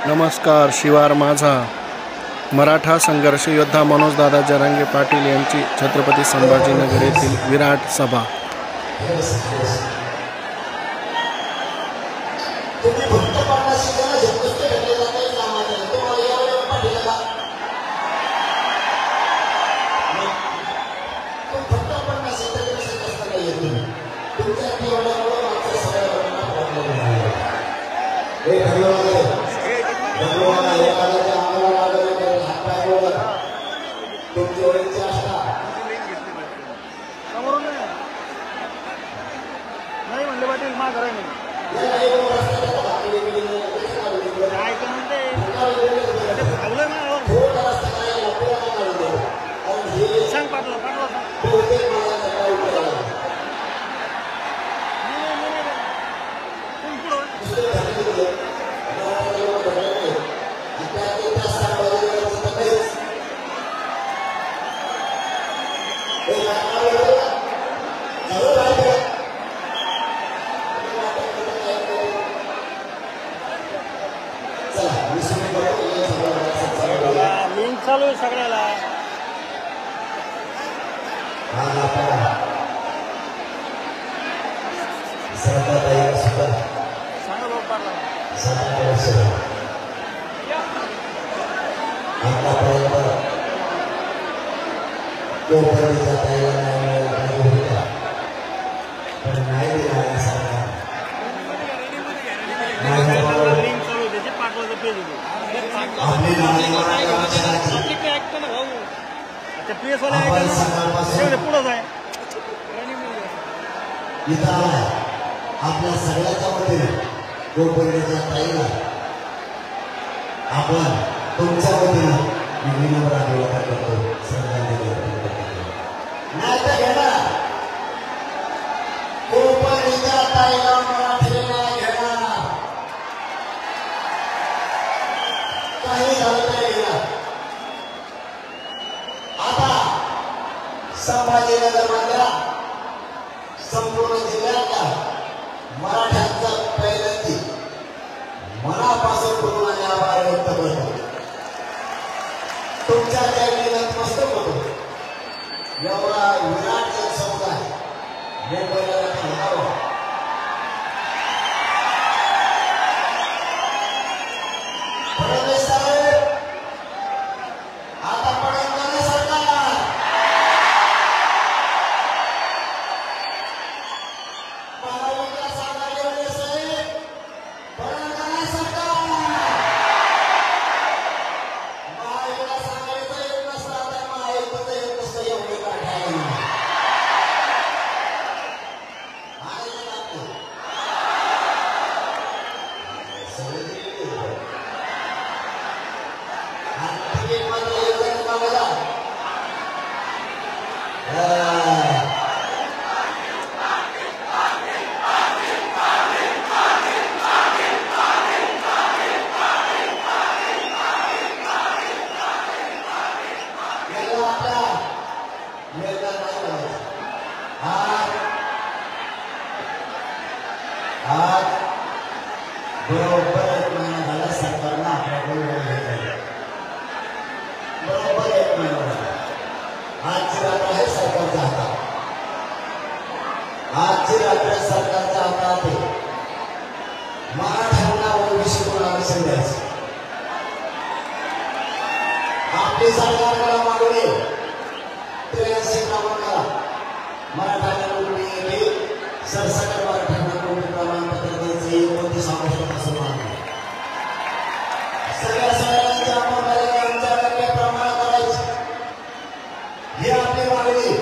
नमस्कार. शिवार माझा. मराठा संघर्ष योद्धा मनोजदादा जरांगे पाटील यांची छत्रपती संभाजीनगर येथील विराट सभा. चालू आहे सगळ्याला. आपल्या सगळ्याच्या वतीने गोपनीच्या ताईला आपण तुमच्या वतीने विनम्र अभिवादन करतो. श्रद्धांजली अर्पण करतो. नाही तर घेणार गोपनीच्या ताईला मराठीला घेणार काही झालं तरी घेणार. आता संभाजीनगर मधल्या संपूर्ण जिल्ह्यातल्या मराठ्यांचा पहिल्यांदी मनापासून करून आणि आभार व्यक्त करतो. तुमच्या त्या नतमस्तक होतो. एवढा विराट जनसमुदाय मुंबईला हलवावा. फडणवीस साहेब आता पडत सरकार बरोबर एक महिना झाला सरकारनं आपल्याकडून बरोबर एक महिना झाला. आजची रात्र आहे सरकारच्या हातात. आजची रात्र सरकारच्या हातात आहे. मराठ्यांना ओबीसी कोण आरक्षण द्यायचं. आपली सरकारला मागणी 83 क्रमांकाला मराठ्यांना नोकरी सरसकट मराठ्यांना नोकरी प्रमाणपत्र द्यायचं 29 ऑगस्टपासून मागणी. सगळ्या सगळ्यांची आमच्या टक्के प्रमाण करायची ही आपली मागणी.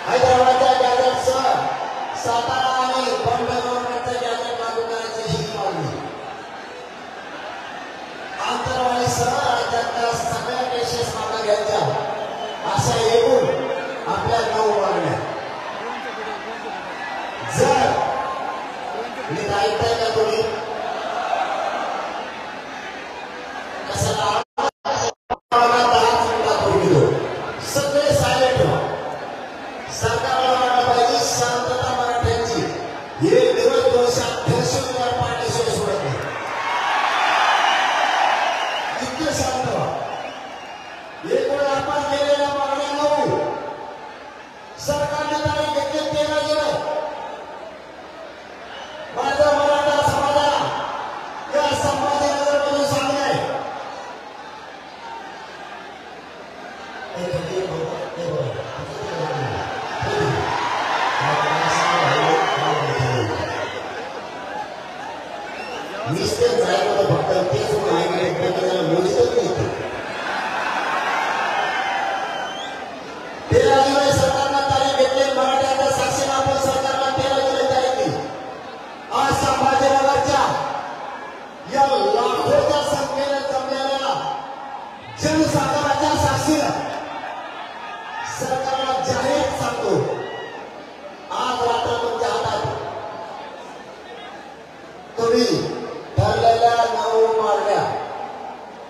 हैदराबादच्या गॅजेटसह सातारा आणि बॉम्बे गव्हर्नमेंटचं गॅजेट लागू करायची ही मागणी. आंतरवालीसह राज्यातल्या सगळ्या केसेस मागे घ्यायच्या अशा एकूण आपल्या 9 मागण्या. मीच ते जायला फक्त तेच मोजतच नाही. 13 जुलै सरकारनं तारीख घेतली. मराठ्यांच्या साक्षीनं आपण सरकारला 13 जुलै तारीख दिली. आज संभाजीनगरच्या या लाखोच्या संख्येने जमलेल्या जनसागराच्या साक्षीनं सरकारला जाहीर सांगतो, आज रात्र तुमच्या हातात. तुम्ही ठरलेल्या 9 मागण्या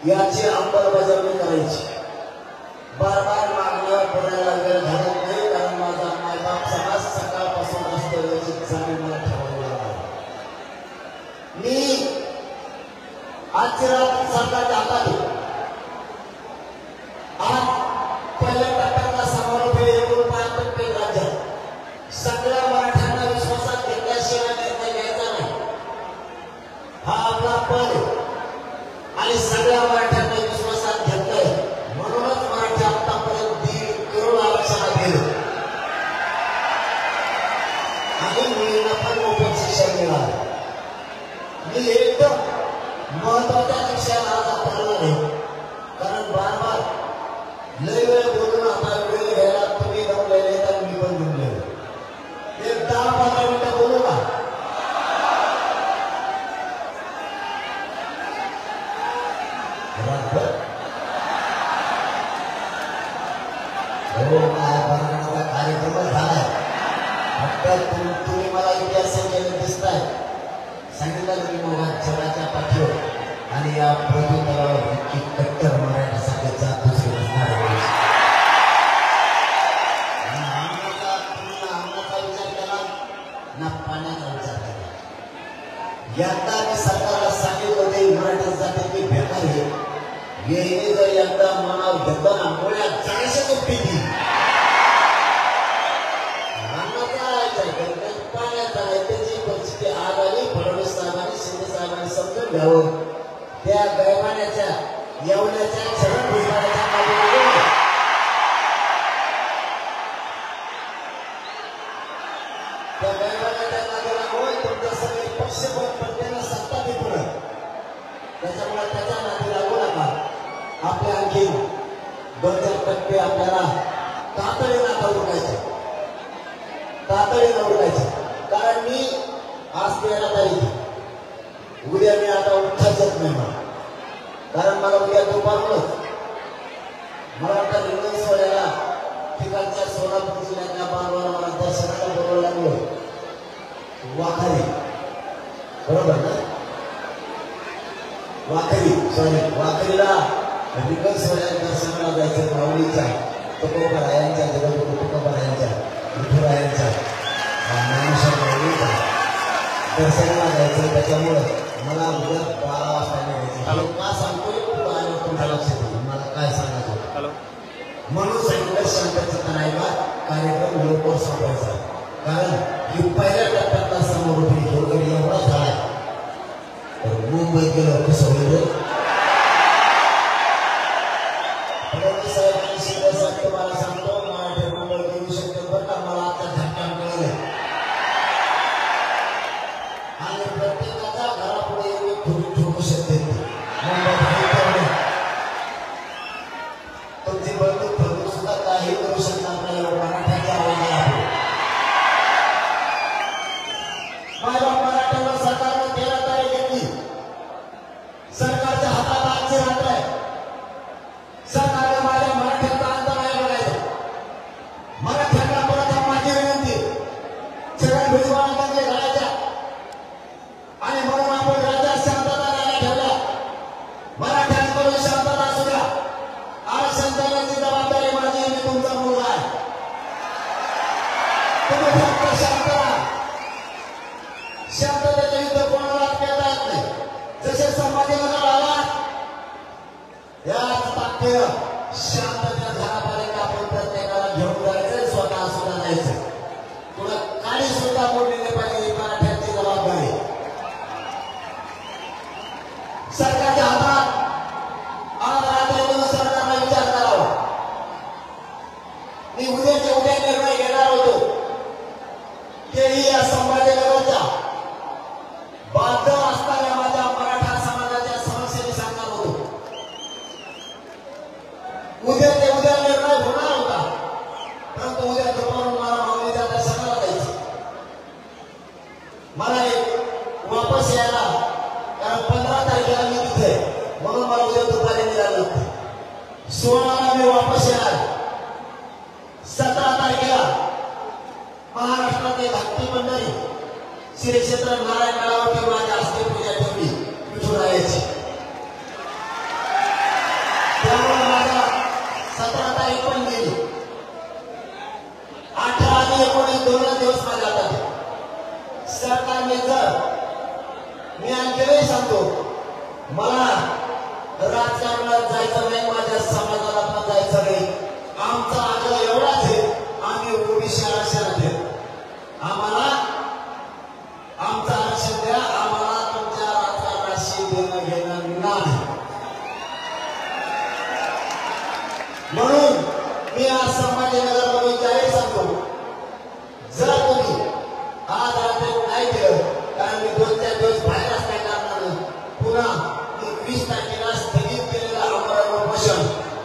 याची अंमलबजावणी करायची. बार मागणं पुण्याला वेळ घालत नाही, कारण माझा मायबाप समाज सकाळपासून रस्त्यावरची जाणीव मला ठेवावी लागणार. मी आजची रात्र सरकारच्या हातात आहे. आज पहिल्या टप्प्यातला समारोप हे 1.5% राज्यात सगळ्या मराठ्यांना विश्वासात घेतल्याशिवाय निर्णय घ्यायचा नाही. हा आपला पद आणि सगळ्या मराठ्यांना विश्वासात घेतलंय, म्हणूनच मराठी आतापर्यंत 1.5 करोड आरक्षणात गेले आणि मुलींना पण मोफत शिक्षण मिळालं. मी एकदम महत्वाच्या विषयाला आज आपल्याला नाही, कारण बार लय वेळ बोलून आता वेळ घ्यायला तुम्ही दमलेले तर मी पण दमलेलो. एक 10-15 मिनिटं बोलू का? कार्यक्रम झालाय. फक्त तुम्ही मला इतिहास केलं दिसताय. सांगितलं मी मला जगाच्या पाठीवर आणि या प्रभुत्वावर इतकी कट्टर मराठीसाठी जात दुसरी नसणार आहे. अन्नाचा विचार केला ना पाण्याचा विचार केला. यंदा मी सरकारला सांगितलं होते मराठी जातीतली बेकार आहे. येणे जर यंदा मनावर घेतलं ना मुळ्या जायचं गोष्टी ती पाण्याचा आहे. त्याची परिस्थिती आज आली. फडणवीस साहेबांनी शिंदे साहेबांनी समजून घ्यावं. त्या गैमान्याच्या येवल्याच्या चरण भुजबळाच्या मागे त्या गैमान्याच्या मागे लागून तुमच्या सगळे पक्ष प्रत्येकाला सत्ता बी पुढे. त्याच्यामुळे त्याच्या नादी लागू नका. आपल्या आणखी 2-4% आपल्याला तातडीनं आता उरकायचे, तातडीनं उरकायचे. कारण मी आज 13 तारीख, उद्या मी आता उठायचंच नाही मला, कारण मला उद्या दुपारच मला आता रिंगण सोडायला ठिकाणच्या सोलापूर जिल्ह्याच्या बांधवाला मला दर्शनाला बोलवलं लागलं. वाखरी बरोबर ना? वाखरीला रिंगण सोडायला दर्शनाला जायचं. माऊलीच्या तुकोबारायांच्या जगद्गुरु तुकोबारायांच्या विठुरायांच्या दर्शनाला जायचं. त्याच्यामुळं मला उद्या 12 वाजता निघायचं. का सांगतोय तुमच्या लक्षात येईल मला काय सांगायचं. म्हणून सांगितलं शांतचित्त नाही का कार्यक्रम लवकर संपवायचा. कारण ही पहिल्या टप्प्यातला समारोप वगैरे एवढा झालाय तर मुंबईत गेलं कसं होईल. फडणवीस साहेबांनी शिंदे साहेब तुम्हाला सांगतो मराठी मुंबईत येऊ शकते बरं का. मला आता झटका मिळाले आणि प्रत्येकाच्या घरापुढे एक थोडी ठोकू शकते. तुमची बंदूक फडणूक सुद्धा काही करू शकणार नाही. मराठ्याच्या आवाज आहे. माझ्या मराठ्यावर सरकारने 13 तारीख घेतली. सरकारच्या हातात आजची रात्र आहे. सरकारने माझ्या मराठ्यांचा अंत नाही बघायचा. मराठ्यांना परत माझी विनंती छगन भुजबळांकडे घालायच्या आणि म्हणून आपण राज्यात शांतता नाही ठेवल्या. मराठ्यांकडून शांतता असू द्या. आरक्षण देण्याची जबाबदारी माझी. मी तुमचा मुलगा आहे. तुम्ही फक्त शांत राहा. शांततेचं युद्ध कोणाला पेता येत नाही. जसे संभाजीनगर आला याच ताकदीनं शांततेच्या घरापर्यंत आपण प्रत्येकाला घेऊन जायचं. स्वतः सुद्धा जायचं. तुला काळी सुद्धा मोडली नाही पाहिजे. मराठ्यांची जबाबदारी सरकारच्या हातात. आज रात्री सरकारला विचार करावा. मी उद्याच्या उद्या निर्णय घेणार होतो. तेही या संभाजीनगरच्या बांधव असताना माझ्या झालं नसतं. 16ला मी वापस येणार. 17 तारखेला महाराष्ट्रातली भक्ती मंडळी श्री क्षेत्र नारायण गडावरती माझ्या हस्ते पूजा ठेवली विठुरायाची. त्यामुळे माझा 17 तारीख पण गेली. 18 आणि 19 दोन दिवस माझ्या हातात. सरकारने जर मी आणखीनही सांगतो मला राजकारणात जायचं नाही, माझ्या समाजाला पण जायचं नाही. आमचा आग्रह एवढाच आहे, आम्ही ओबीसी आरक्षण देऊ. आम्हाला आमचं आरक्षण द्या. आम्हाला तुमच्या राजकारणाशी देणं घेणं नाही. म्हणून मी आज संभाजीनगरमध्ये जाहीर सांगतो, जर तुम्ही आज रात्री नाही केलं, कारण मी 2-4 दिवस बाहेर असल्या कारणानं पुन्हा 20 तारखेला स्थगित केलेलं आमरण उपोषण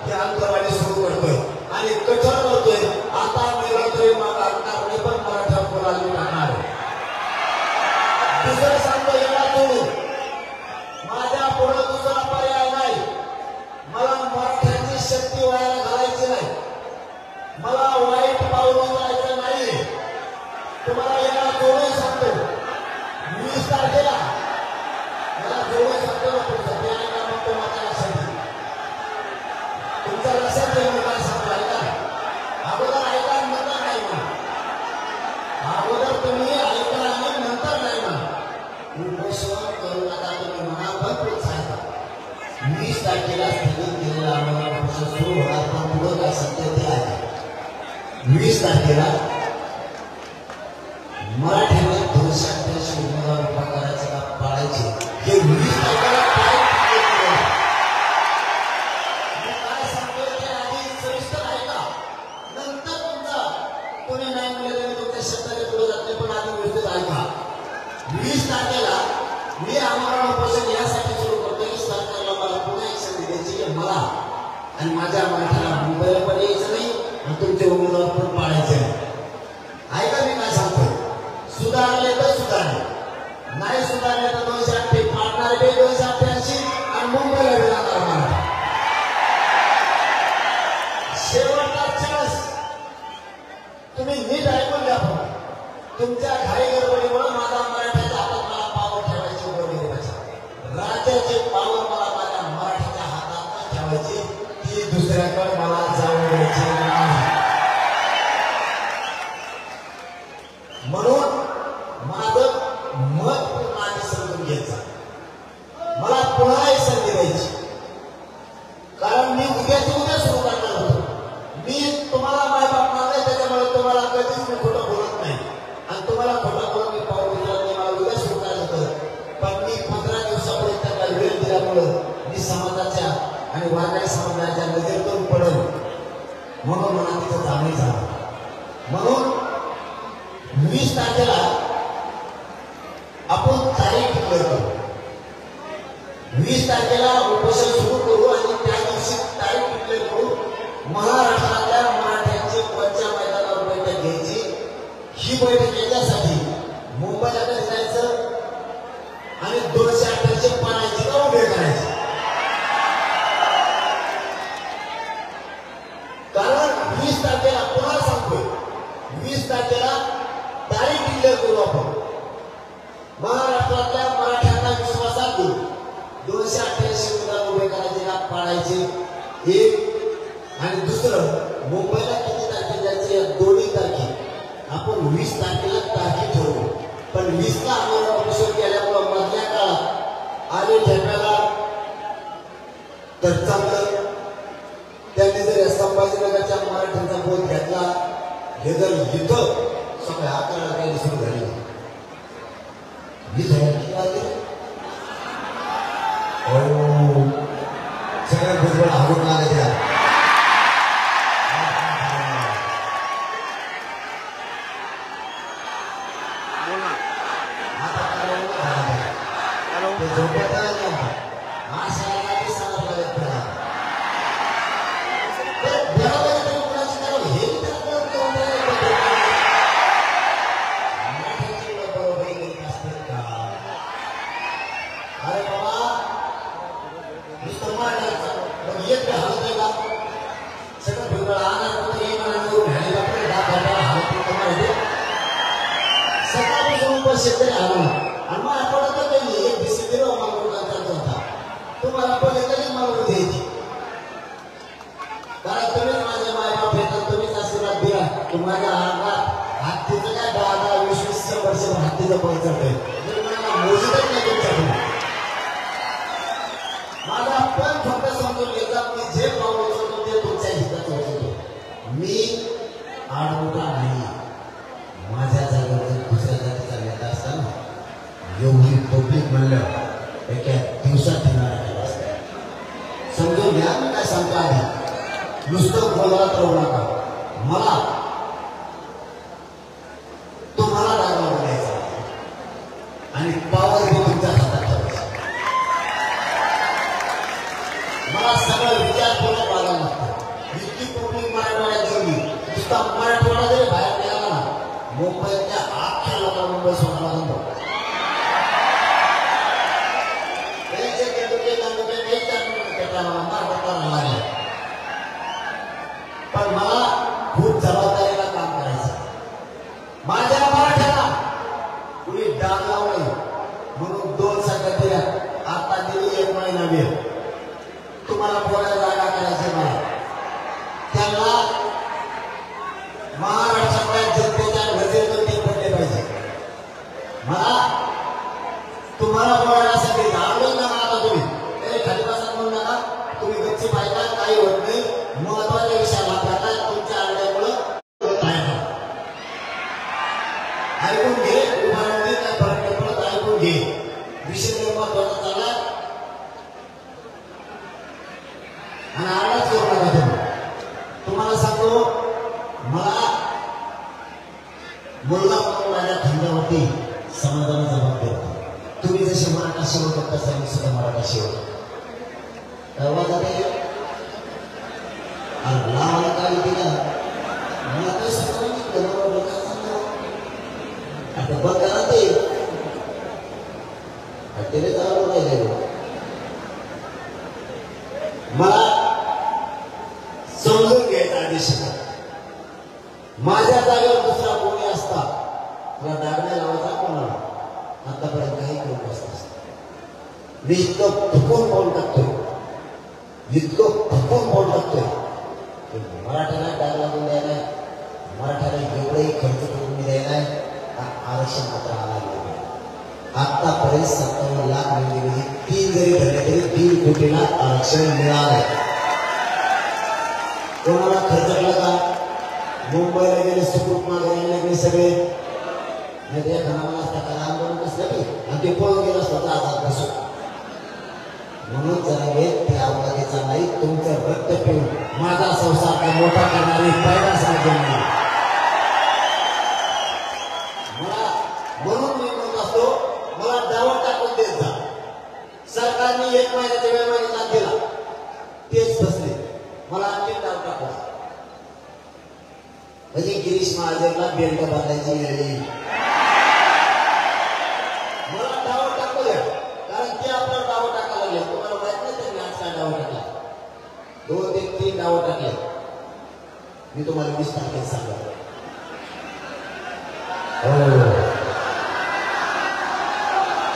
हे अंतरवाली सुरू करतोय आणि कठोर करतोय. आता मिळतोय मग अंतरवाली पण मराठा बोलायला लागणार. दुसरं सांगतो येणार तुम्ही माझ्या पुढे दुसरा पर्याय नाही. मला मराठ्यांची शक्ती व्हायला घालायची नाही. मला वाईट पाऊल उचलायचं नाही. तुम्हाला येणार दोन्ही सांगतो 20 तारखेला मला दोन्ही सांगतो ना पुढचं ते ऐका मग तो माझ्या लक्षात येईल. तुमच्या लक्षात येईल मी काय सांगतो ऐका. अगोदर ऐका नंतर नाही म्हणा. अगोदर तुम्ही ऐका आणि नंतर नाही म्हणा. उपोषण करू नका तुम्ही म्हणा पण प्रोत्साहित. 20 तारखेला स्थगित केलेला आम्हाला उपोषण सुरू होणार पण पुढं काय सत्य ते आहे. 20 तारखेला मराठ्यांना 288 उमेदवार उभा करायचे का पाडायचे हे 20 तारखेला काय सांगतोय ते आधी सविस्तर ऐका. नंतर तुमचा कोणी नाही मिळाले तुमच्या शब्दाने पुढे जाते पण आधी व्यवस्थित ऐका. 20 तारखेला मी आमरण उपोषण यासाठी सुरू करतो की सरकारला मला पुन्हा एक संधी द्यायची की मला आणि माझ्या मराठ्याला मुंबईला पण यायचं नाही आणि तुमचे उमेदवार पण पाडायचे नाही. ऐका मी काय सांगतोय. सुधारले तर सुधारले, नाही सुधारले तर 288 पाडणार बे 288 आणि मुंबईला जाणार मराठा. शेवटचा चान्स तुम्ही नीट ऐकून घ्या. तुमच्या घाई गडबडीमुळे माझा मराठ्याच्या हातात मला पावर ठेवायची गडबडी पाहिजे. राज्याचे पावर मला माझ्या मराठ्याच्या हातात ठेवायची, ती दुसऱ्याकडे मला जाऊ द्यायची नाही. म्हणून माझं मत पूर्ण आणि समजून घ्यायचं. मला पुन्हा एक संधी द्यायची कारण मी उद्याची उद्या सुरू करणार होतो. मी तुम्हाला माय बापणार नाही त्याच्यामुळे तुम्हाला कधीच मी खोटं बोलत नाही आणि तुम्हाला खोटं बोलून मी पाऊल उचलत नाही. मला उद्या सुरू करायचं होतं पण मी 15 दिवसापर्यंत त्याला वेळ दिल्यामुळं मी समाजाच्या आणि वारकरी समाजाच्या नजरेतून पडलो म्हणून मला तिथं जाणीव झालं. म्हणून 20 तारखेला आपण तारीख डिक्लेअर करू. 20 तारखेला उपोषण सुरू करू आणि त्या दिवशी तारीख डिक्लेअर करू. महाराष्ट्रातल्या मराठ्यांची कोणत्या मैदानावर बैठक घ्यायची. ही बैठक याच्यासाठी मुंबईला जायचं आणि 288 पाण्याची का उभे करायचे. कारण 20 तारखेला पुन्हा सांगतोय 20 तारखेला तारीख डिक्लेअर करू आपण. महाराष्ट्रातल्या मराठ्यांना विश्वासात घेऊ. 288 उमेदवार उभे करायचे का पाडायचे एक आणि दुसरं मुंबईला किती तारखे जायचे या दोन्ही तारखे आपण 20 तारखेला तारीख ठरवू. पण 20ला आम्हाला उपोषण केल्यामुळं मधल्या काळात आले ठेप्याला तर चांगलं त्यांनी जर संभाजीनगरच्या मराठ्यांचा बोध घेतला. हे जर इथं सगळ्या 11 काही सुरू झाली सगळ्या भुजबळ हागून लागत या. शेतकरी आला आणि मग आठवड्यात काही एक डिसिप्लिन मागून करता होता तुम्हाला पहिले तरी मागून द्यायची कारण तुम्हीच माझ्या मायबाप येतात तुम्हीच आशीर्वाद दिला तुम्हाला हत्तीचं काय 10-20 वर्ष हत्तीचं पैसा मोजतच नाही तुमच्याकडे माझा पण फक्त समजून घेतला मी जे पाऊल उचलतो ते तुमच्या हिताचं उचलतो मी आडमोठा नाही माझ्या जागेवर दुसऱ्या जातीचा नेता असताना एवढी पब्लिक म्हणलं एका दिवसात येणार समजून घ्या मी काय सांगतो आधी नुसतं बोलत राहू नका मला तुम्हाला डायलॉग द्यायचा आणि पावर हे तुमच्या हातात ठेवायचा मला सगळं विचारपूर्वक वागायला लागतं इतकी पब्लिक मराठवाड्यात जेवली नुसता मराठवाडा जरी बाहेर निघाला ना मुंबईतल्या अख्ख्या लोकांना मुंबई सोडायला जमतो पण मला खूप जबाबदारीला काम करायचं माझ्या मराठ्याला कुणी डाग लावू नये म्हणून 2 संघ दिल्या आता दिली 1 महिना वेळ तुम्हाला बोलायला जागा करायची मला त्यांना महाराष्ट्रातल्या जनतेच्या नजरेतून ते पडले पाहिजे मला तुम्हाला बोलायसाठी आवडेल ना आता तुम्ही तरी खाली बसा म्हणून नका तुम्ही गच्ची पाहिजे काही होत नाही महत्वाच्या विषयाला करता तुमच्या आरड्यामुळं ऐकून घे उभारणी काय फरक पडत ऐकून घे विषय महत्वाचा चालला आणि आरडाच करू नका तुम्ही तुम्हाला सांगतो मला मुलगा म्हणून माझ्या खांद्यावरती समाजाला जबाबदारी होती तुम्ही जसे मराठा सेवक होता तसं मी सुद्धा मराठा सेवक तेव्हा जाते लावायला काय दिला मला काही समजलं आता बंद करा ते जावं राहिले मला समजून घ्यायचा आदेश माझ्या जागेवर दुसरा कोणी असता तुला दागण्या लावायचा कोणाला आतापर्यंत काही करून बसत मी इतकं फुकून पाऊल टाकतोय इतकं फुकून पाऊल टाकतोय मराठ्याला डाग लागून द्यायला मराठ्याला एवढंही खर्च करून द्यायला आरक्षण मात्र आला आतापर्यंत 57 लाख म्हणजे 3 जरी धरले तरी 3 कोटीला आरक्षण मिळालंय कोणाला खर्चला का मुंबईला गेले सुखरूप मागे गेले सगळे नाही त्या घराला असता त्याला आंदोलन कसलं की आणि ते पळून गेलं असतं आजाद बसून म्हणून जरा त्या अपघातीचा नाही तुमचं रक्त पिऊन माझा संसार मोठा करणारी पहिला साध्य नाही मला म्हणून मी म्हणत असतो मला डावं टाकून देत जा सरकारने 1 महिन्याच्या वेळ मागितला दिला तेच फसले मला आणखी डाव टाकला म्हणजे गिरीश महाजनला बेल्ट बांधायची वेळ येईल मला डाव टाकू द्या कारण ते आपल्याला डाव टाकायला लागले तुम्हाला माहित नाही त्यांनी आज काय डाव टाकला 2 ते 3 डाव टाकले मी तुम्हाला 20 तारखेला सांगतो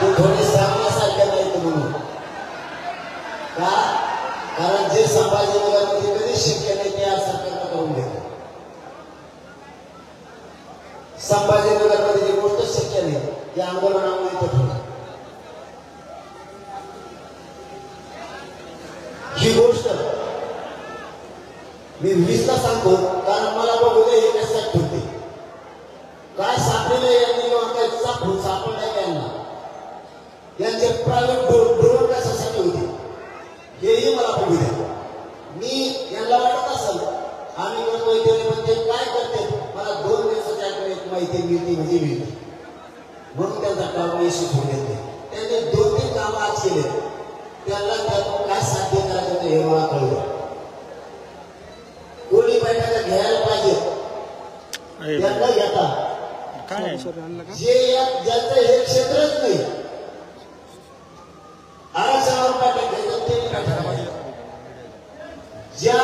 ते थोडे सांगण्यासारखे नाही म्हणून का कारण जे संभाजीनगरमध्ये कधी शक्य नाही ते आज सरकारनं करून घेतलं संभाजीनगरमध्ये जी गोष्ट शक्य नाही त्या आंदोलनामुळे इथं ठेवलं ही गोष्ट मी 20ला सांगतो कारण मला बघू दे हे कसं ठेवते काय सापडले यांनी सापडलाय त्यांना यांचे प्रायव्हेट ड्रोन कशासाठी होते हेही मला बघू द्या मी यांना वाटत असेल आम्ही करतोय ते पण ते काय करते मला 2 दिवसाच्या आत माहिती मिळते म्हणजे मिळते म्हणून त्यांचा काम यशस्वी होऊ देते त्यांनी 2-3 कामं आज केले त्यांना त्यातून काय साध्य करायचं होतं हे मला कळलं कोणी बैठका घ्यायला पाहिजे त्यांना घेता जे ज्यांचं हे क्षेत्रच नाही आरक्षणावर बैठक घ्यायचं ते बैठक ज्या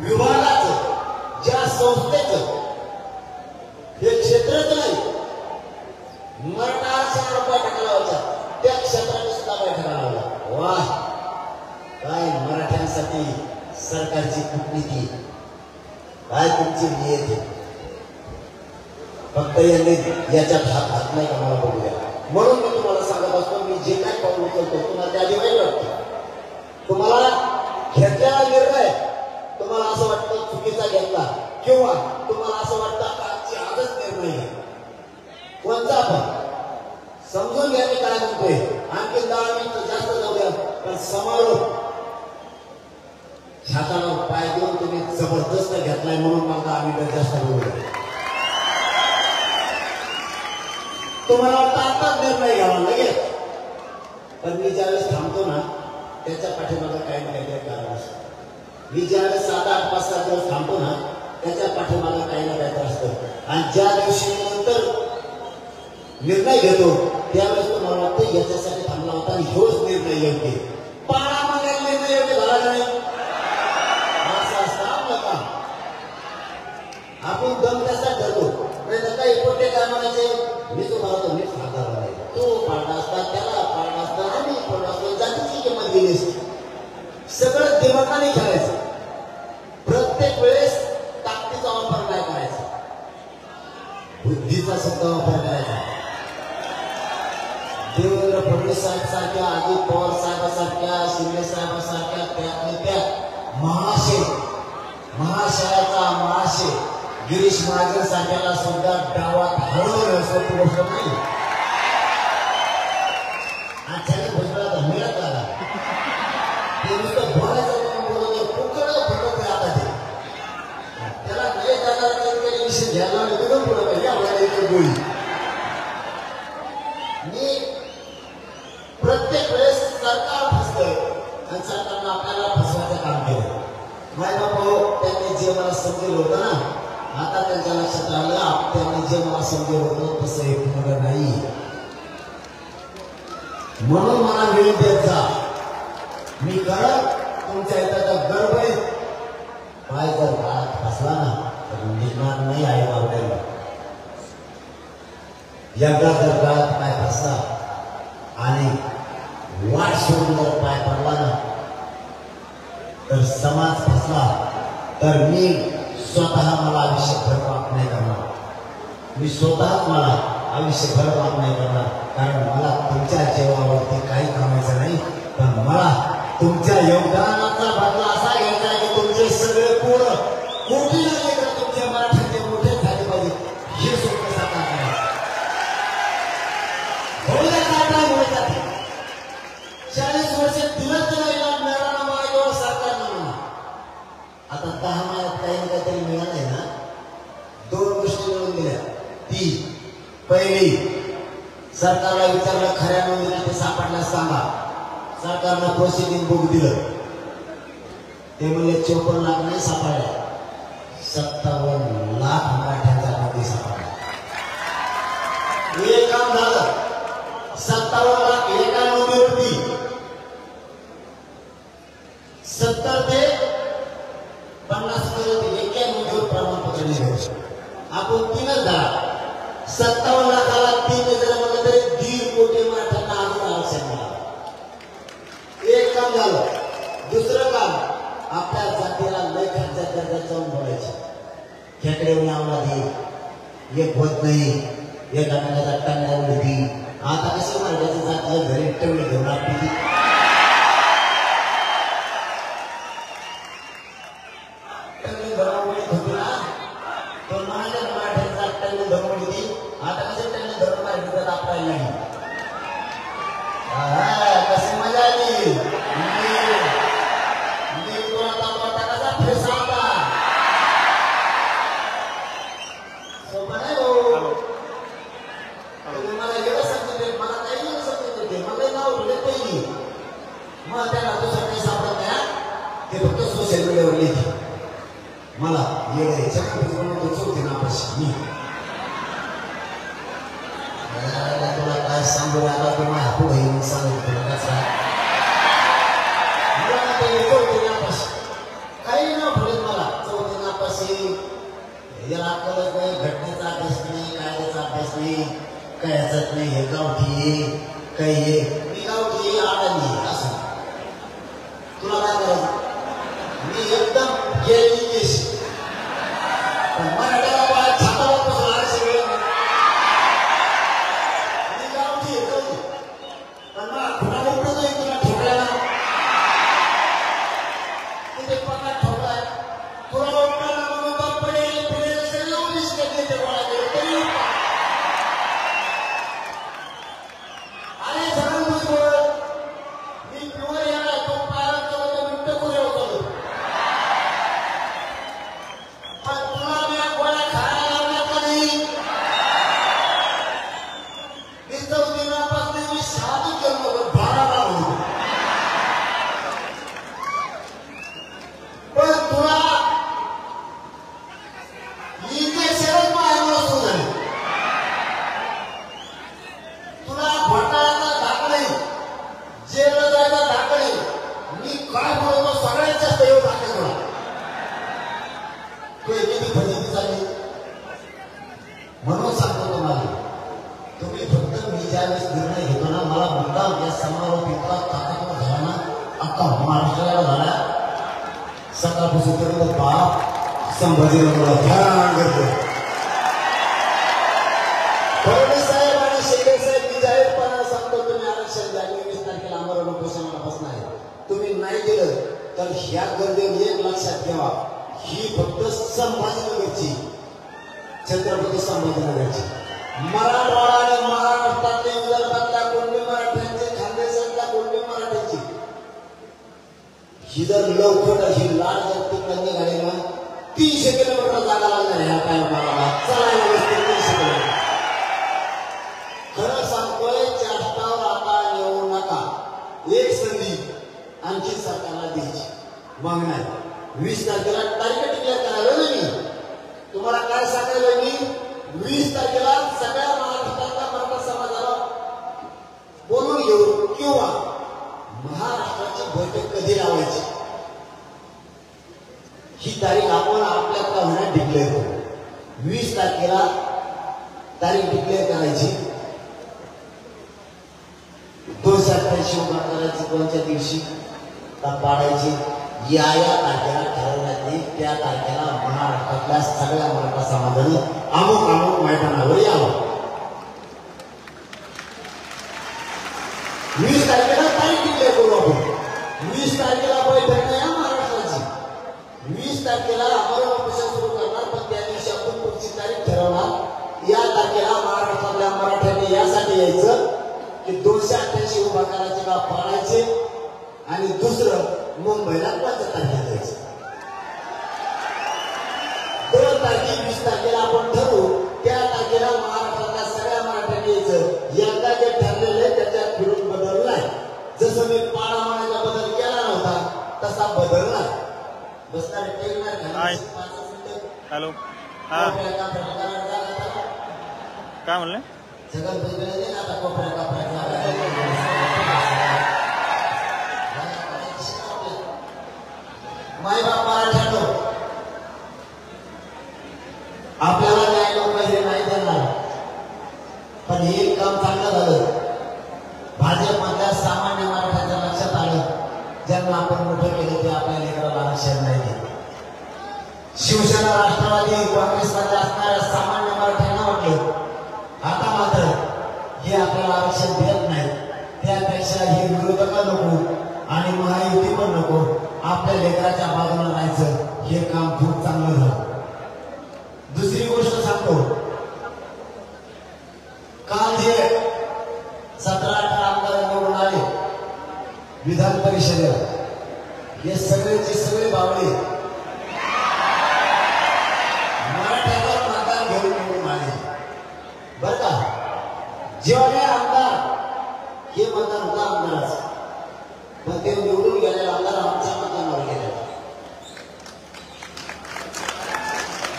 विभागाचं ज्या संस्थेचं हे क्षेत्रच नाही वा, काय मराठ्यांसाठी सरकारची कूटनीती, काय तुमची नियती. फक्त यांनी याच्यात हात घातलाय का मला बघूया. म्हणून मी तुम्हाला सांगत असतो, मी जे काय पाऊल उचलतो तुम्हाला त्या दिवाळी वाटतं. तुम्हाला घेतलेला निर्णय तुम्हाला असं वाटतं चुकीचा घेतला, किंवा तुम्हाला असं वाटतं का आजची आजच निर्णय घ्या. कोणता पण समजून घ्या मी काय म्हणतोय. आणखी 10 मिनिटं जास्त जाऊ द्या, पण समारोप छाताला पाय देऊन तुम्ही जबरदस्त घेतलाय म्हणून मला आम्ही जास्त बोलू. तुम्हाला वाटतं आता निर्णय घ्यावा लगेच, पण मी ज्यावेळेस थांबतो ना त्याच्या पाठीमागे काही ना काही कारण असतं. मी ज्यावेळेस 7-8 5-7 दिवस थांबतो ना त्याच्या पाठीमागे काही ना काही असतं. आणि ज्या दिवशी नंतर निर्णय घेतो त्यावेळेस तुम्हाला वाटतं याच्यासाठी थांबला होता आणि ह्योच निर्णय योग्य. पाळा मागायला निर्णय योग्य झाला नाही असं असतं आपलं काम. आपण दम त्याचा ठरतो. काही कोणते काय म्हणायचे, मी तुम्हाला तो मीच खासदार आहे, तो पाडला असता, त्याला पाडला असता, आम्ही पडला असतो, जातीची किंमत गेली असती. सगळं दिमागाने खेळायचं. प्रत्येक वेळेस ताकदीचा वापर नाही करायचा, बुद्धीचा सुद्धा वापर करायचा. देवेंद्र फडणवीस साहेब सारख्या, अजित पवार साहेबांसारख्या, शिंदे साहेबांसारख्या त्या महाशयाचा महाशय गिरीश महाजन सारख्याला सुद्धा डावात हळवलं सोपी गोष्ट नाही. आजच्या भुजबळाचा मिळत आला ते नुसतं बोलायचं म्हणून बोलत कुकडं फटत आता ते त्याला नाही जाणार विषय घ्यायला निघून पुढे पाहिजे आपल्याला एक गोळी. मी प्रत्येक वेळेस सरकार फसतंय आणि सरकारनं आपल्याला फसवायचं काम केलं. माय बापू त्यांनी जे मला समजेल होतं ना, आता त्यांच्या लक्षात आलं त्यांनी जे मला समजेल होतं तसं एक नगर नाही. म्हणून मला वेळ देत जा. मी करत तुमच्या इथं गर्व आहे. पाय जर काळात फसला ना तर निघणार नाही आहे बाबड्याला. एकदा जर काळात पाय फसला आणि वाट सोडून जर पाय पडला ना तर समाज फसला तर मी स्वतः मला आयुष्यभर पाप नाही करणार. मी स्वतःच मला आयुष्यभर पाप नाही करणार. कारण मला तुमच्या जीवावरती काही कामायचं नाही, पण मला तुमच्या योगदानाचा बदला असा घ्यायचा आहे की तुमचे सगळे पूर्ण कोटी लेकर तुमच्या मराठीचे मोठे झाले पाहिजे. हे स्वप्न साकार करायचं. बोलायचा काय बोलायचा 40 वर्ष दिलं तर मिळाला मला सरकारनं म्हणा. आता 10 महिन्यात काही ना काहीतरी मिळालंय ना. 2 गोष्टी मिळून दिल्या. ती पहिली, सरकारला विचारलं खऱ्या नोंदीला ते सापडल्यास सांगा. सरकारनं प्रोसिडिंग बुक दिलं. ते म्हणले 54 लाख नाही सापडल्या, 57 लाख मराठ्यांच्या नोंदी सापडल्या. हे काम झालं. 57 लाख एका नोंदीवरती 70 ते 50 पर्यंत एका नोंदीवर प्रमाणपत्र निघायचं. आपण 3च धरा. 57 लाखाला 3 जर म्हणलं तरी 1.5 कोटी मराठ्यांना अजून आरक्षण मिळालं. एक काम झालं. दुसरं काम, आपल्या जातीला लय खर्चात दर्जात जाऊन बोलायचं. खेकड्यावर नावला दे, एक होत नाही, एका नाण्याचा टांगण्या उडती. आता कसं मराठ्याचं जातीला घरी ठेवले घेऊन आपली कशी मजा आली. मला एवढं सांगितले, मला काही नाही सांगितले, मला नाव भेटत नाही. मग त्याला दुसरं काही सापडत नाही. ते फक्त सोशल मीडियावर लिहिते. मला येडे चोरते नापाशी. तुला काय सांगू आता तुम्हाला पुढे येऊन सांगितलं काही ना पुढे मला चौथी नापाशी. याला कळत नाही, घटनेचा अभ्यास नाही, कायद्याचा अभ्यास नाही, काय ह्याचाच नाही. हे गावठी काही मी गावठी आडानी असं काय बोलतो सगळ्यात जास्त योग दाखल तो एकेकी फजिती झाली. म्हणून सांगतो तुम्हाला, तुम्ही फक्त मी ज्यावेळेस निर्णय घेतो ना, मला मुद्दाम या समारोप इतका ताकदवर झाला ना, अख्खा महाराष्ट्राला झाला. सकाळपासून तर बाप संभाजीरावला ध्यान करतो. फडणवीस साहेब आणि शेखर साहेब, मी जाहीरपणे सांगतो, तुम्ही आरक्षण द्या. 20 तारखेला आमरण उपोषणाला बसणार आहे. तुम्ही नाही दिलं तर ह्या गर्दीवर एक लक्षात ठेवा, ही फक्त संभाजीनगरची, छत्रपती संभाजीनगरची, मराठवाडा आणि महाराष्ट्रातले विदर्भातल्या कोणते मराठ्यांचे, खानदेशातल्या कोणते मराठ्यांची, ही जर लवकर ही लाल जर तिकडे निघाली ना, 300 किलोमीटर जागा लागणार ह्या काय मला चालायला बसते 300 किलोमीटर. खरं सांगतोय, चाष्टावर आता येऊ नका. एक संधी आणखी सरकारला द्यायची मग नाही. 20 तारखेला तारीख डिक्लेअर करायला मी तुम्हाला काय सांगायला, मी 20 तारखेला सगळ्या महाराष्ट्रातल्या मराठा समाजाला बोलून घेऊ किंवा महाराष्ट्राची बैठक कधी लावायची ही तारीख आपण आपल्या होण्यात डिक्लेअर करू. 20 तारखेला तारीख डिक्लेअर करायची. 288 उभा करायची, कोणत्या दिवशी पाडायची, या तारखेला ठरवण्यात येईल. त्या तारखेला महाराष्ट्रातल्या सगळ्या मराठा समाजाने अमुक अमुक मैदानावर यावं. 20 तारखेला तारीख डिक्लेअर करू आपण. 20 तारखेला बैठक नाही महाराष्ट्राची. 20 तारखेला आमरण उपोषण सुरू करणार, पण त्या दिवशी आपण पुढची तारीख ठरवणार. या तारखेला महाराष्ट्रातल्या मराठ्यांनी यासाठी यायचं की 288 उभा करायचे का पाडायचे, आणि दुसरं मुंबईला 5 तारखेला जायचं. 2 तारखे 20 तारखेला आपण ठरवू. त्या तारखेला महाराष्ट्रातल्या सगळ्या मराठ्यांनी यायचं. यंदा जे ठरलेलं आहे त्याच्यात फिरून बदल नाही. जसं मी पाडा मानाचा बदल केला नव्हता तसा बदल नाही. बसणार टेकणार हॅलो, हा काय म्हणले? जगत आता कोपऱ्या माय बाप मराठ्यानो, आपल्याला न्याय लोक हे नाही देणार, पण एक काम चांगलं झालं. भाजपमधल्या सामान्य मराठ्याच्या लक्षात आलं, ज्यांना आपण मोठं केलं ते आपल्या लेकराला आरक्षण नाही देत. शिवसेना, राष्ट्रवादी, काँग्रेसमध्ये असणाऱ्या सामान्य मराठ्यांना वाटलं आता मात्र हे आपल्याला आरक्षण देत नाही, त्यापेक्षा हे विरोधक नको आणि महायुती पण नको, आपल्या लेकराच्या बाजूला राहायचं. हे काम खूप चांगलं झालं. दुसरी गोष्ट सांगतो, काल जे 17-18 आमदार निवडून आले विधान परिषदेला, हे सगळेचे सगळे बावळे मराठ्यावर मतदान घेऊन निवडून आले. बर का, जेवढे आमदार हे मतदान होता आमदाराचं, पण ते निवडून गेलेले आमदार आमच्या मतदानावर गेले.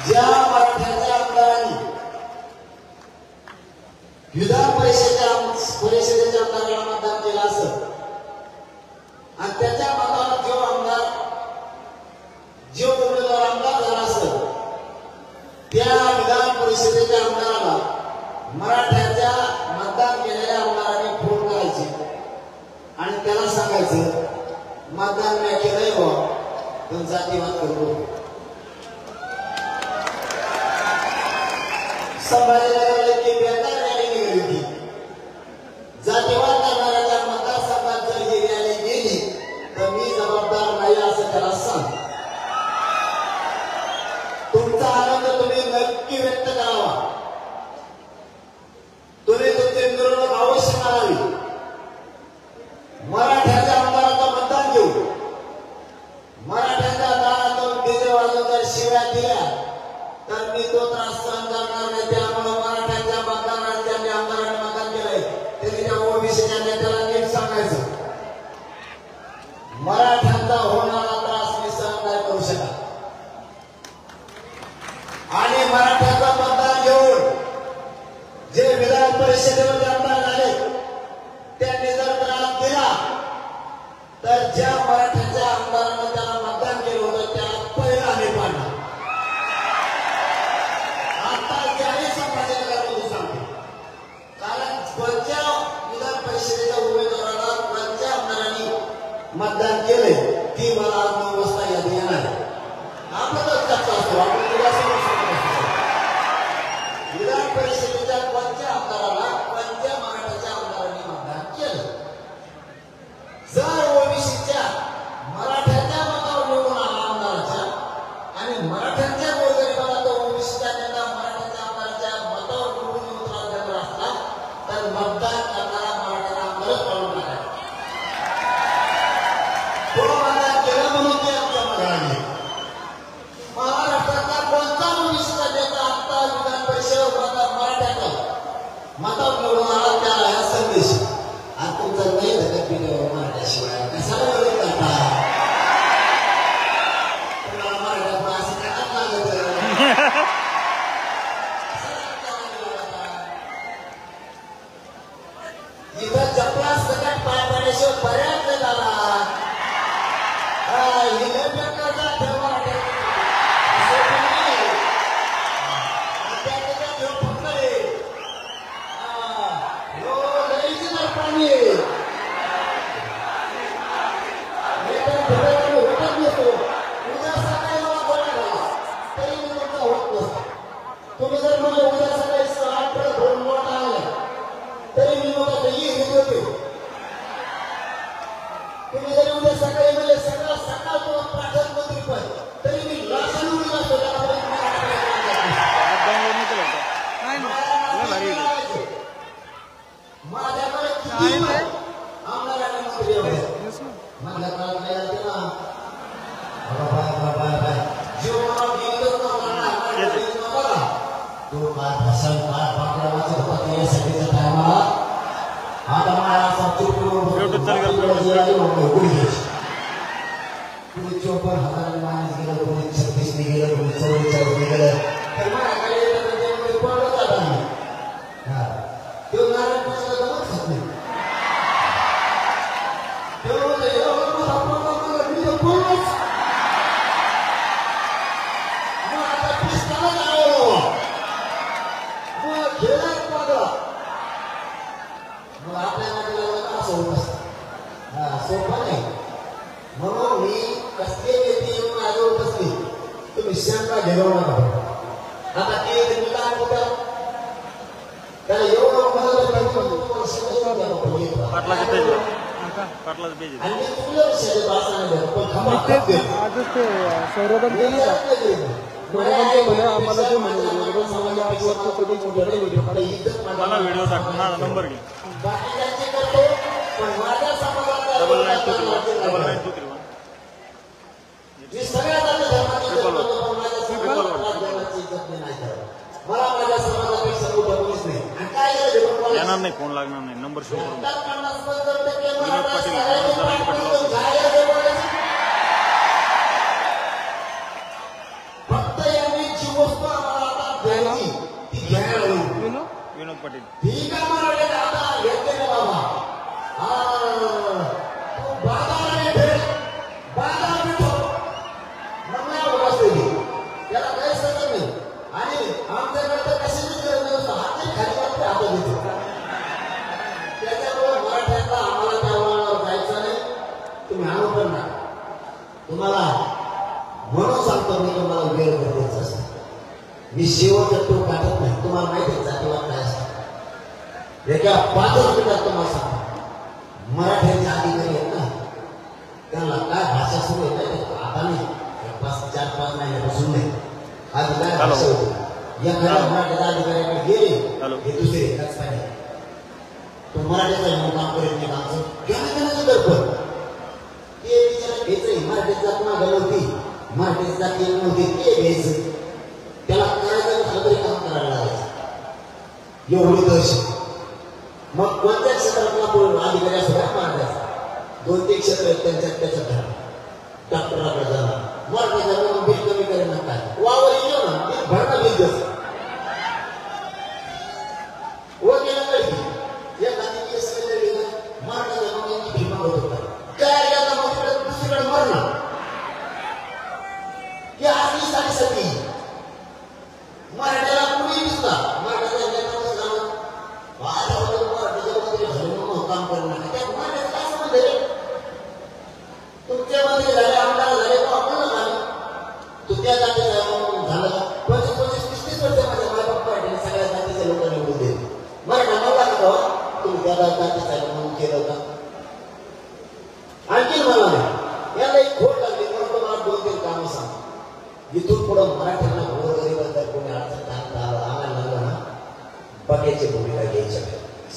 ज्या मराठ्याच्या आमदारांनी विधान परिषदेच्या आमदाराला मतदान केलं असं, आणि त्याच्या मताला जो उमेदवार आमदार झाला असं, त्या विधान परिषदेच्या आमदाराला मराठ्याच्या मतदान केलेल्या आमदारांनी फोन करायचे आणि त्याला सांगायचं मतदान मी केलंय हो, पण जातीवाद करतो. संभाजीनगरला की बेकार रॅली निघाली होती. जातीवाद करणाऱ्याच्या मतदारसंघात जर ही रॅली गेली तर मी जबाबदार नाही असं त्याला सांग. तुमचा आनंद तुम्ही नक्की व्यक्त करावा. तुम्ही तुमचे मिरवणूक अवश्य करावी. मराठ्याच्या आमदाराचं मतदान घेऊ. मराठ्याच्या दारातून डीजे वाजवून जर शिव्या दिल्या तर मी तो त्रास सहन करणार नाही. त्यामुळे मराठ्याच्या मतदारांनी ज्यांनी आमदारांनी मतदान केलंय त्यांनी त्या ओबीसीच्या नेत्याला नीट सांगायचं, मराठ्यांचा होणारा त्रास मी सहन नाही करू शकत. आणि मराठ्याचं मतदान घेऊन जे विधान परिषदेमध्ये आमदार झाले त्यांनी जर त्रास दिला मतदान केलंय ती मला 9 वाजता यादी येणार आहे. आपला तर चर्चा असतो आपण तुला समोर सांगत असतो. विधान परिषदेच्या कोणत्या आमदाराला कोणत्या मराठाच्या आमदारांनी मतदान केलं. जर ओबीसीच्या मराठ्याच्या मतावर निवडून आला आमदाराच्या आणि मराठ्यांच्या गोरगरिबाला तो ओबीसीचा नेता मराठ्याच्या आमदाराच्या मतावर निवडून उतरा देणार असला तर मतदान करणारा मराठ्याचा आमदारच काढून टाकायचा. तो मतदान केलं म्हणून ते आमच्या मराठी महाराष्ट्रातला कोणता ओबीसीचा नेता आता विधान परिषद मराठ्याचा मतावर निवडून आला त्याला हा संदेश आणि तुमचं नाही धकत पिढीवर मराठ्याशिवाय कशाला विरोध करता. तुम्हाला मराठ्यात असं काय लागत इथं चपला सगळ्यात पाय पडल्याशिवाय पर्याय झाला. तुम्ही जर मला उद्या सकाळी 8 भरून मोठा आला तरी मी मला काही होते. तुम्ही जरी उद्या सकाळी म्हणजे सकाळ किंवा प्रार्थना मंत्री पण तरी मी लासून उडी लागतो. माझ्याकडे किती आमदारांनी मंत्री माझ्या काळात नाही जाते ना. जीवनावर गेलं तो काय भाषण काय पाकळावाचं होता यासाठीचा टायमाला आता मला असा तुम्ही 54,000 माणूस गेलं, कोणी 36 गेलं, कोणी 44 गेलं तर माझ्याकडे पडलं जात नाही. तो नारायण पासून जमत खात नाही. सोपा नाही म्हणून मी कसले व्यक्ती येऊन आजवर बसली तुम्ही शंका घेऊ नका. आता ते मुलांना कुठं त्याला एवढं आणि तुला संरोधन केलं आम्हाला जे मला व्हिडिओ टाकणार नंबर घे. बाकीच्यांचे करतो पण माझ्या समाजात 9923 मी सगळ्यात आधी धर्माची इज्जत करतो पण माझ्या समाजात धर्माची इज्जत नाही करत. मला माझ्या समाजापेक्षा मोठं कोणीच नाही. आणि काय झालं येणार नाही, फोन लागणार नाही. नंबर शो करून फक्त यांनी जी वस्तू आम्हाला आता द्यायची ती घ्यायला विनोद पाटील ठीक आहे मला आता घेतले ना बाबा. तू बाजार भेट बाजार भेटो नम्या बसलेली त्याला काही सगळं नाही. आणि आमच्याकडे तर कशाची गरज नसतं. हात खाली वाटते हात देतो. त्याच्यामुळे मराठ्यांना आम्हाला त्या वळणावर जायचं नाही. तुम्ही आणू पण ना तुम्हाला म्हणून सांगतो मी तुम्हाला वेळ गरजेचं असतं. मी शेवटचा तो काढत नाही. तुम्हाला माहिती आहे जातीवाद काय असतं. एका 5 मिनिटात तुम्हाला सांगतो मराठ्यांचे अधिकारी आहेत ना त्यांना काय भाषा सुरू आहे आता नाही 4-5 महिन्यापासून नाही. आधी काय भाषा होती एखाद्या मराठ्याच्या अधिकाऱ्याकडे गेले हे दुसरे एकाच पाहिजे तो मराठ्याचा म्हणून काम करेल नाही काम घेण्याचं दर्पण ते विचार घ्यायचं. मराठीची जात ना गणवती मराठीची जाती नव्हती ते घ्यायचं. त्याला करायचं झालं तरी काम करायला लागायचं एवढी दहशत. मग कोणत्या क्षेत्रातला अधिकारी असो काय मराठ्याचा 2-3 क्षेत्र आहेत त्यांच्यात त्याच्यात डॉक्टराकडे जाणार मराठ्याचा बिल कमी करेल ना काय वावर येऊ ना ते भरणं बिल देत व गेलं पाहिजे एखादी केस मराठ्याचा मग भीमा होत होता काय याचा मग दुसरीकडे मरणं की असली साडेसाठी मराठ्याला कुणी दिसला मराठ्याचा नेता जाणं मराठ्याच्या काम करणं त्यात मराठ्याचं काय संबंध आहे.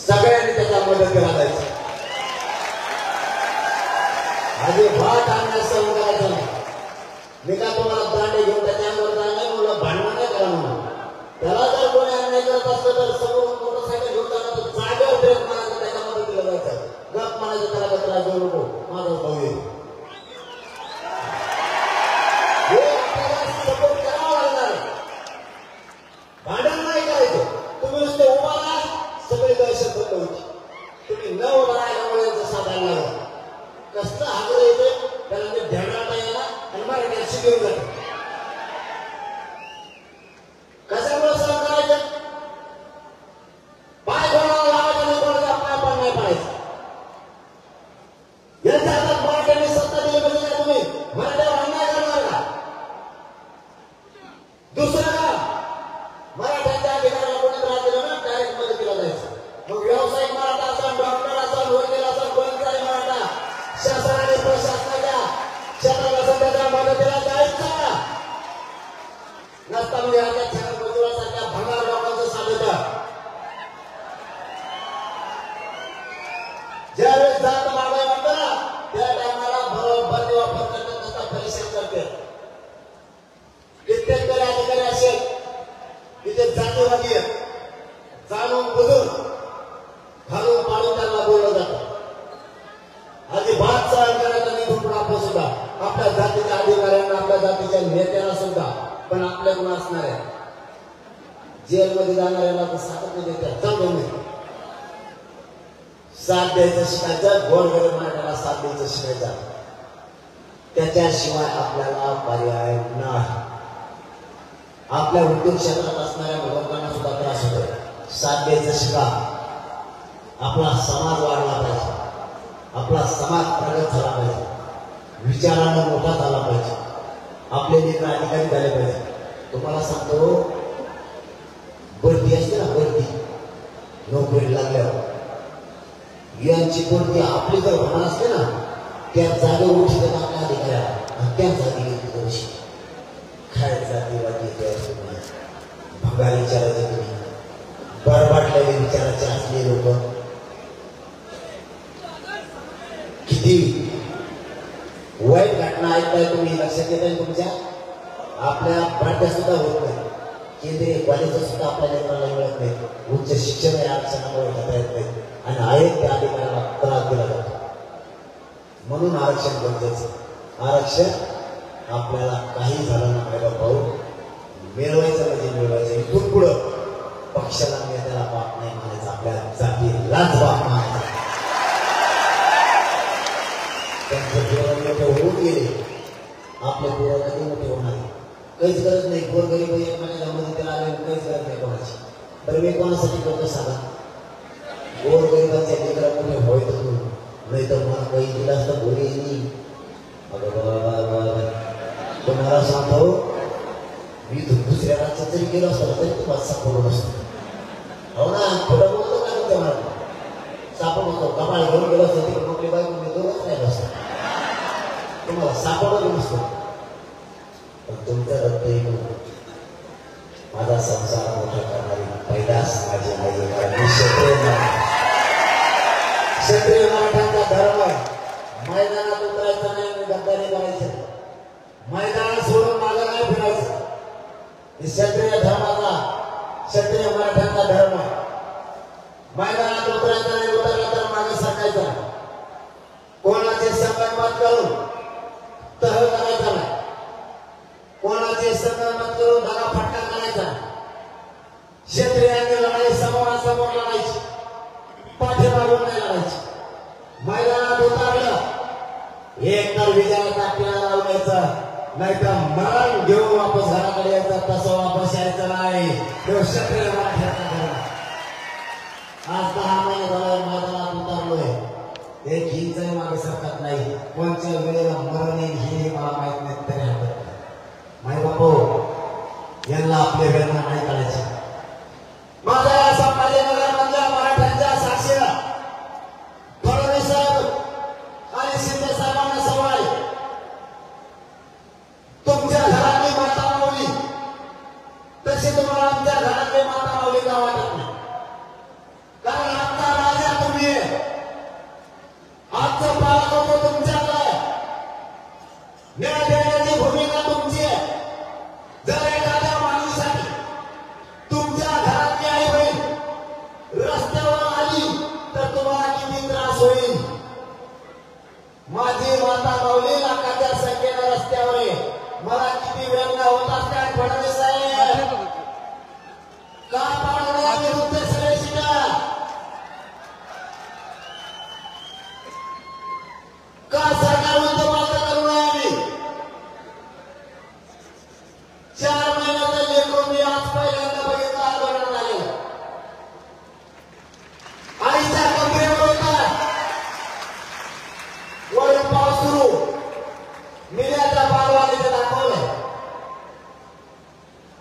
सगळ्यांनी त्याच्या मदतीला जायचं. अजिबात अन्याय सहन करायचा नाही. मी का तुम्हाला दांडे घेऊन त्याच्या अंगावर नाही म्हणलं, भांडण नाही करा म्हणून. त्याला जर कोणी अन्याय करत असलं तर समोर मोटरसायकल घेऊन जाणार तर जागेवर ब्रेक मारायचं, त्याच्या मदतीला जायचं. गप म्हणायचं त्याला कचरा घेऊ नको, माझा भाऊ येईल. हे आपल्याला सपोर्ट करावा लागणार आहे. भांडण नाही करायचं. तुम्ही नुसते उभा राहा, सगळी दहशत बंद होती. तुम्ही न उभा राहिल्यामुळे साधायला लागला. कसलं हागलं येते त्याला मी ध्यानात येणार आणि मराठी घेऊन जातो. कशामुळे सहन करायचं? पाय कोणाला लावायचं नाही, कोणाचा पाय पण नाही पाडायचा. यांच्या हातात मराठ्यांनी सत्ता दिली म्हणजे काय तुम्ही मराठ्यावर अन्याय करणार का? दुसरं का मराठ्यांच्या अधिकाऱ्याला कोणी त्रास दिला ना डायरेक्ट मदतीला जायचं. मग व्यावसायिक मराठा असेल, डॉक्टर असेल, वकील असेल, कर्मचारी मराठा शासनाने प्रशासनाच्या क्षेत्राला त्याच्या मदतीला जायचं नसता. म्हणजे आता छगन भुजबळासारख्या भंगार लोकांचं साधतं. ज्यावेळेस जात मागाय म्हणतो ना त्या टायमाला बरोबर वापर करतात, त्याचा परिश्रम करते. कित्येक तरी अधिकारी असेल तिथे जातीवादी जाणून बुजून घालून पाडून त्यांना बोललं जातं. अजिबात सहन करायचं नाही. कुठून आपण सुद्धा आपल्या जातीच्या अधिकाऱ्यांना, आपल्या जातीच्या नेत्यांना सुद्धा, पण आपल्याकडून असणाऱ्या जेलमध्ये जाणाऱ्याला तर सातत्य देतात. जाऊ दे, साथ द्यायचं शिकायचं. गोरगरीब मराठ्याला साथ द्यायचं शिकायचं. त्याच्याशिवाय आपल्याला पर्याय नाही. आपल्या उद्योग क्षेत्रात असणाऱ्या लोकांना सुद्धा त्रास होतो. साथ द्यायचं शिका. आपला समाज वाढला पाहिजे. आपला समाज प्रगत झाला पाहिजे. विचारानं मोठा झाला पाहिजे. आपले नेते अधिकारी झाले पाहिजे. तुम्हाला सांगतो, भरती असते ना, भरती नोकरी लागल्यावर यांची भरती आपली जर होणार असते ना, त्या जागेवर उठी देतात आपल्या अधिकाऱ्याला आणि त्या जागी कशी काय जातीवादी भंगार विचारायचे तुम्ही, बरबाटलेले विचाराचे असले लोक किती वाईट घटना ऐकताय तुम्ही, लक्षात येत आहे तुमच्या. आपल्या पाठ्या सुद्धा होत नाही. केंद्रीय कॉलेज सुद्धा आपल्या लेकराला मिळत नाही. उच्च शिक्षण आरक्षणामुळे घेता येत नाही आणि आहेत त्या अधिकाऱ्याला त्रास दिला जातो. म्हणून आरक्षण गरजेचं. आरक्षण आपल्याला काही झालं ना पाहिजे भाऊ, मिळवायचं म्हणजे मिळवायचं. इथून पुढं पक्षाला नेत्याला बाप नाही म्हणायचं, आपल्या जातीलाच बाप म्हणायचा. त्यांचे पोरं मोठे होऊन गेले, आपले पोरं कधी मोठे होणार काहीच गरज नाही. गोरगरीब एकमेकांच्या मदतीला आले, काहीच गरज नाही कोणाची. तर मी कोणासाठी करतो सांगा? गोरगरिबांचे लेकरं मोठे व्हायचं नाही तर मला काही दिलं असतं गोरी. तुम्हाला सांगतो, मी दुसऱ्या राज्यात जरी गेलो असतो तरी तुम्हाला सापडलो नसतो. हो ना, थोडं बोलतो का तुमच्या मला सापड होतो. कपाळ घेऊन गेलो असतो तिकडे मोकळी बाई मी दोघंच राहिलो असतो, तुम्हाला सापडलो नसतो. पण तुमच्या रद्द माझा संसार मोठा करणारी पैदास माझी आई, क्षत्रिय मराठ्यांचा धर्म आहे. मैदानात उतरायचं नाही, गद्दारी करायचं. मैदानात सोडून मागं नाही फिरायचं. क्षत्रिय धर्माचा, क्षत्रिय मराठ्यांचा धर्म आहे. मैदानात उतरायचं नाही, उतरला तर मागे सरकायचं. कोणाचे संगनमत करून तह करायचा नाही. कोणाचे संगनमत करून धगाफटका करायचा. क्षत्रियांनी लढाई समोरासमोर लढायची, पाठीमागून नाही लढायची. मैदानात उतरलं एक तर विजयाचा टिळा लावण्याचा, नाहीतर मरण घेऊन वापस घराकडे यायचं. तसं वापस यायचं नाही. तो क्षत्रिय मराठ्याचा धर्म. आज 10 महिने झाला मैदानात उतरलोय, एक हिंचही मागे सरकत नाही. कोणत्या वेळेला मरण येईल हे मला माहित नाही, तरी हरकत नाही. माय बापू, यांना आपले वेदना नाही करायचे. माझा या संभाजीनगरमधल्या मराठ्यांच्या साक्षीला फडणवीस आणि शिंदे साहेबांना सवाल, तुमच्या घरातली माता माऊली तशी तुम्हाला आमच्या घरातली माता माऊली का वाटत नाही? कारण आमचा तो तुमच्याकडे आहे. न्याय देण्याची भूमिका तुमची आहे. जर एखाद्या माणूसाठी तुमच्या घरातली आई बहीण रस्त्यावर आली तर तुम्हाला किती त्रास होईल. माझी माता माऊली लाखाच्या संख्येने रस्त्यावर आहे. मला किती वेदना होत असतात फडणवीस साहेब. का पाडणे विरुद्ध सगळे शिका. का सरकार विरुद्ध मात्र करू नये. आम्ही 4 महिन्याचा लेकरू मी आज पहिल्यांदा बघितलं आंदोलन झालेलं. आईच्या कमरेवर होता वरून पाऊस सुरू. मिऱ्याच्या बालवाडीचं दाखवलंय.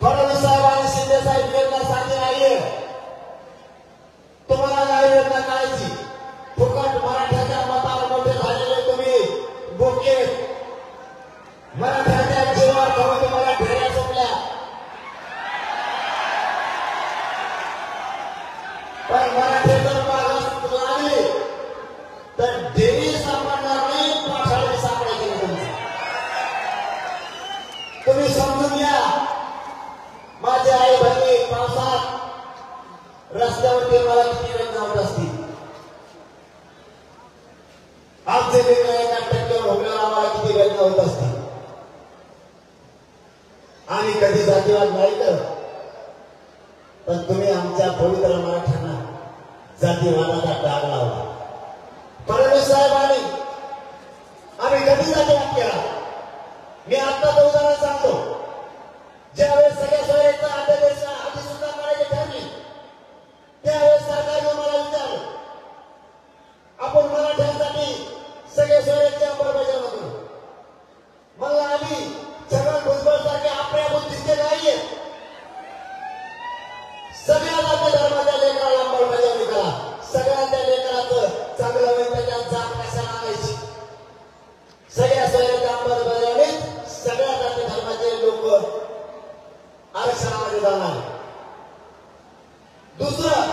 फडणवीस साहेबांनी शिंदे साहेब योजना सांगली नाहीये. तुम्हाला नाही योजना काढायची. फुकट मराठ्याच्या मतावर मोठे झालेले तुम्ही बोके. मराठ्याच्या जीवावर खाऊन तुम्हाला ढेऱ्या सुटल्या. पण मराठे जर मागास लागले तर ढेरी सापडणार नाही. पाठाळी सापडायची नाही तुमची. तुम्ही समजून घ्या. माझे आई बहिणी पावसात रस्त्यावरती मला किती वेदना होत असतील. आमचे लेकर 1% भोगल्यावर आम्हाला किती वेदना होत असतील. आणि कधी जातीवाद नाही तर पण तुम्ही आमच्या पवित्र मराठ्यांना जातीवादाचा डाग लावला. फडणवीस साहेबांनी आम्ही कधी जातीवाद केला. मी आता तो उदाहरण सांगतो. ज्यावेळेस सगळ्या सोयीचा आदेश आधी सुद्धा करायचे ठरली त्यावेळेस सरकारने मला विचारलं आपण मराठ्यांसाठी सगळे सोयीच्या अंमलबजावणी करू. मला आम्ही छगन भुजबळ सारखे आपल्या बुद्धीचे नाहीये. सगळ्या जाती धर्माच्या लेकराला अंमलबजावणी करा. सगळ्यांच्या लेकराचं चांगलं होईल. त्याच्या जात कशाला आणायची. सगळ्या सोयीच्या अंमलबजावणीत सगळ्या जाती धर्माचे लोक आरक्षणामध्ये जाणार. दुसरं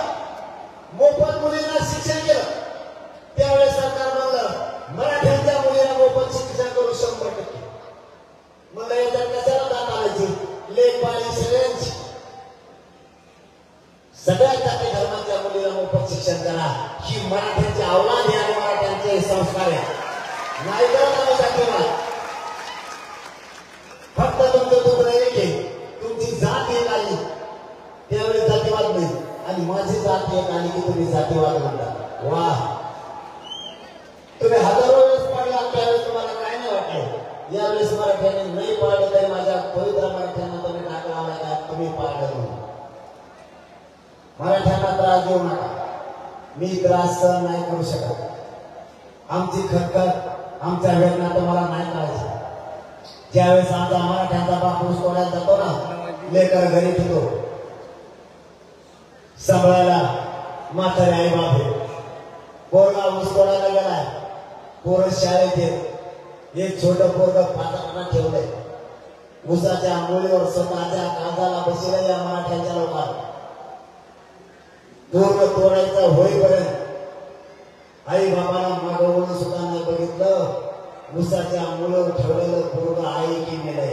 मोफत मुलींना शिक्षण केलं. त्यावेळेस सरकार म्हणलं मराठ्यांच्या मुलींना मोफत शिक्षण करू 100%. म्हणलं याच्यात कशाला जात आणायची. लेखपाळी सगळ्यांची. सगळ्या जाती धर्माच्या मुलीला मोफत शिक्षण करा. ही मराठ्यांची अवलाद आहे आणि मराठ्यांचे संस्कार आहे. नाही करत आम्ही जातीवाद. फक्त तुमचं दुःख नाही तुमची जात एक आली त्यावेळेस जातीवाद नाही. आणि माझी जात एक आली की तुम्ही जातीवाद म्हणता. वा तुम्ही हजारो वेळेस पाडला त्यावेळेस तुम्हाला काय नाही वाटलं. यावेळेस मराठ्यांनी नाही पाळलं तरी माझ्या पवित्र मराठ्यांना तुम्ही डाग लावला का तुम्ही पाळलं म्हणून. मराठ्यांना त्रास देऊ नका. मी त्रास सहन नाही करू शकत. आमची खटखट आमच्या वेदना तुम्हाला नाही कळायची. ज्यावेळेस आमचा मराठ्यांचा बाप ऊस तोडायला जातो ना लेकर घरी ठेवतो सांभाळायला म्हातारे आई बाप आहे. पोरगा ऊस तोडायला गेलाय. पोरं शाळेत येत. एक छोटं पोरग पाटापाटा ठेवलंय. ऊसाच्या मुलीवर स्वतःच्या काळजाला बसलेल्या या मराठ्यांच्या लोकांना पूर्ण तोडायचं होईपर्यंत आई बाबाला मागवून सुद्धा नाही बघितलं. ऊसाच्या मुलं ठेवलेलं पोरग आई की मेलंय.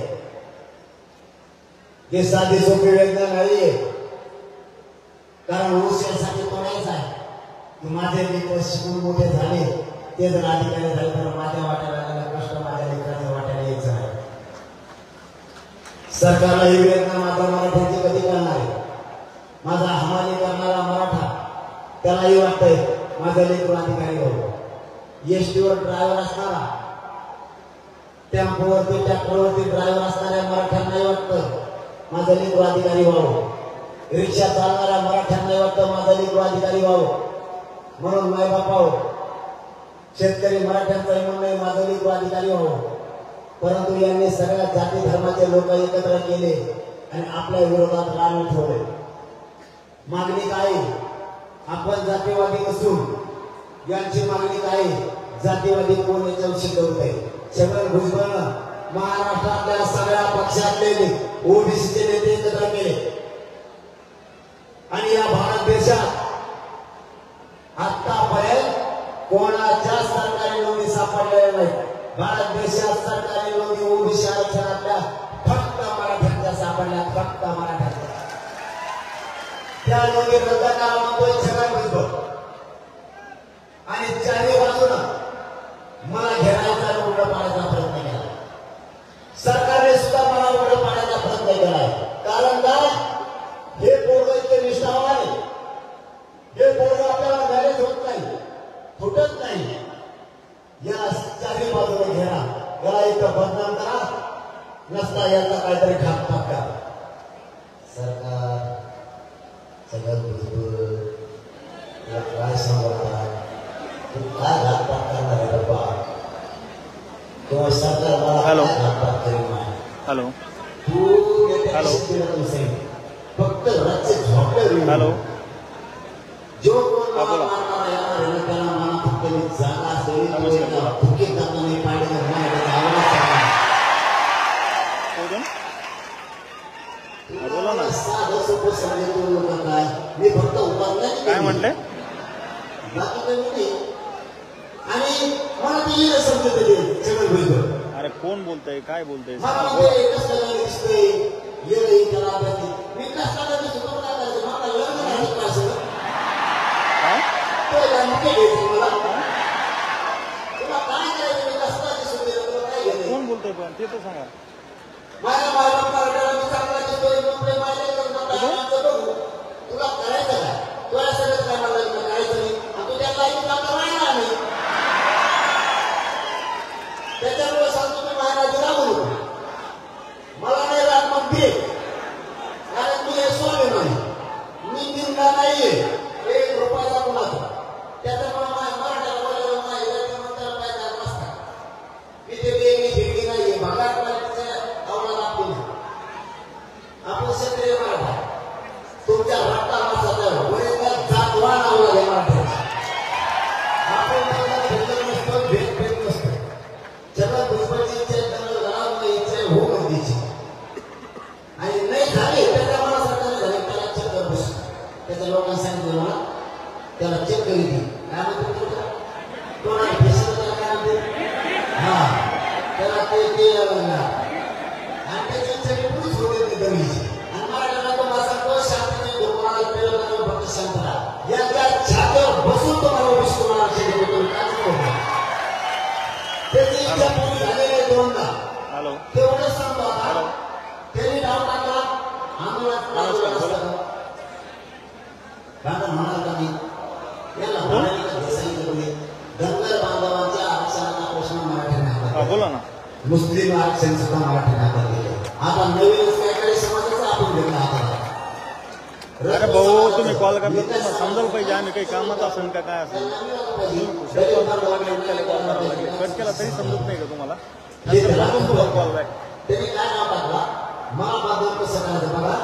हे साधी सोपी वेदना नाहीये. कारण ऊस यासाठी तोडायचा आहे. माझे लेकर शिकून मोठे झाले ते जर अधिकारी झाले तर माझ्या वाट्याला कष्ट माझ्या लेकरांच्या वाट्याला यायचं आहे. सरकारला ही वेदना माझ्या मराठ्यांची कधी करणार आहे. माझा हमाली करणारा मराठा त्यालाही वाटतंय माझा लेकर अधिकारी हो. एसटीवर ड्रायव्हर असणारा टेम्पोवरती ट्रॅक्टरवरती ड्रायव्हर असणाऱ्या मराठ्यांनाही वाटतं माझा लेकर अधिकारी व्हावं. रिक्षा चालणाऱ्या मराठ्यांनाही वाटतं माझा लेकर अधिकारी व्हावं. म्हणून माय बापाव शेतकरी मराठ्यांचाही म्हणणं आहे माझा लेकर अधिकारी व्हावं. परंतु यांनी सगळ्या जाती धर्माचे लोक एकत्र केले आणि आपल्या विरोधात रान ठेवले. मागणी काय. आपण जातीवादी नसून यांची मागणी काय. जातीवादी कोण याच्यावर शिकवत आहे. छगन भुजबळ महाराष्ट्रातल्या सगळ्या पक्षातले ओबीसीचे नेते एकत्र केले आणि या भारत देशात आतापर्यंत कोणाच्या सरकारी नोंदी सापडल्या पडलेल्या नाहीत. भारत देशात सरकारी नोंदी ओबीसी आरक्षणातल्या फक्त मराठ्यांच्या सापडल्या, फक्त मराठ्यांच्या. त्या नोंदी रद्द करा म्हणतोय छगन भुजबळ. आणि चारी बाजूनं मला घेरायचा उघडं पाडायचा प्रयत्न केला. सरकारने सुद्धा मला उघडं पाडायचा प्रयत्न केलाय. कारण काय, हे पोरग इतके निष्ठावान आहे. हे पोरग आपल्याला मॅरेज होत नाही, फुटत नाही. या चारी बाजूने घेरा, याला इथं बदनाम करा, नसता याचा काहीतरी घातपात करा. सरकार सगळं भुजबळ काय सांगता, तू काय घातपात करणार आहे बाबा? किंवा सरकार मला हॅलो. घातपात करीत नाही. हॅलो तू हॅलो. फक्त राज्य झोपले. हॅलो जो कोण हा, बोला. मारणारा येणार आहे ना, त्याला मला फक्त मी जागा असेल, नमस्कार, बोला. फुके टाकून नाही पाहिजे ना, मला त्याचा आवडच नाही. कोण? बोला ना. साधं सोपं समजतो लोक काय, मी फक्त उभारलं काय म्हटले? बाकी काही नाही. आणि मला ते येणं समजत ते छगन भुजबळ. अरे कोण बोलतय, काय बोलतय? मला म्हणजे कसं दिसतंय, येणं त्याला अभ्यास. मी कशाला दिसतो काय करायचं, मला लग्न नाही करायचं. काय? तुला काय करायचं, मी कसला दिसून दिलं, तुला काय घेणं? कोण बोलतोय पण ते तर सांगा. माझ्या बायकोला मी चांगला दिसतोय, मग माझ्या बघू. तुला करायचं काय? तुला सगळं काय मला लग्न करायचं नाही, आणि तुझ्या लाईफला करायला नाही. त्याच्यामुळे सांगतो मी महाराजीला बोलू. मला नाही राहत मग दे, कारण मी हे स्वामी नाही, मी निंदा नाहीये. 1 रुपयाचा कुणाचा. त्याच्यामुळे मराठ्याला बोलायला माझ्या काय झालं नसता. मी ते वेगळी भेटी नाहीये, भागात आवडा आपण क्षेत्रीय मराठा. तुमच्या रक्ता माणसाचा वैद्य जातवान आवडा मराठा. आपण भेटत नसतो, भेट नसतो. छगन भुजबळची इच्छा त्यांना घरामध्ये इच्छा हो गरजेची. आणि नाही झाली त्याच्या मला सरकारने झाले, त्याला चेक कर बस. त्याच्या लोकांना सांगितलं मला, त्याला चेक करी दे. काय म्हणतो कोणा फेसला त्याला काय म्हणते, हा त्याला ते आणि त्याची इच्छा पुढेच होते ती गरजेची. आणि मराठ्याला तो माझा तो शांतने कोणाला प्रेरणा फक्त शांत राहा. याच्या छात्यावर बसून तुम्हाला विश्व त्याची इच्छा पूर्ण झालेली आहे. दोनदा हॅलो तेवढंच सांगतो. हॅलो. त्यांनी नाव टाकला आंदोलनात म्हणाल का मी याला म्हणाली का सांगितलं, धनगर बांधवांच्या आरक्षणाचा प्रश्न मराठ्यांना बोला ना. मुस्लिम आरक्षण सुद्धा मराठ्यांना हातात दिले. आता नवीनच काहीतरी समाजाचा आपण घेतला हातात. अरे भाऊ तुम्ही कॉल करता तुम्हाला समजायला पाहिजे आम्ही काही कामात असेल का काय असेल. कट केला तरी समजत नाही का तुम्हाला? कॉल बॅक त्यांनी काय नाव टाकला, महाबादल कसं करायचं बघा.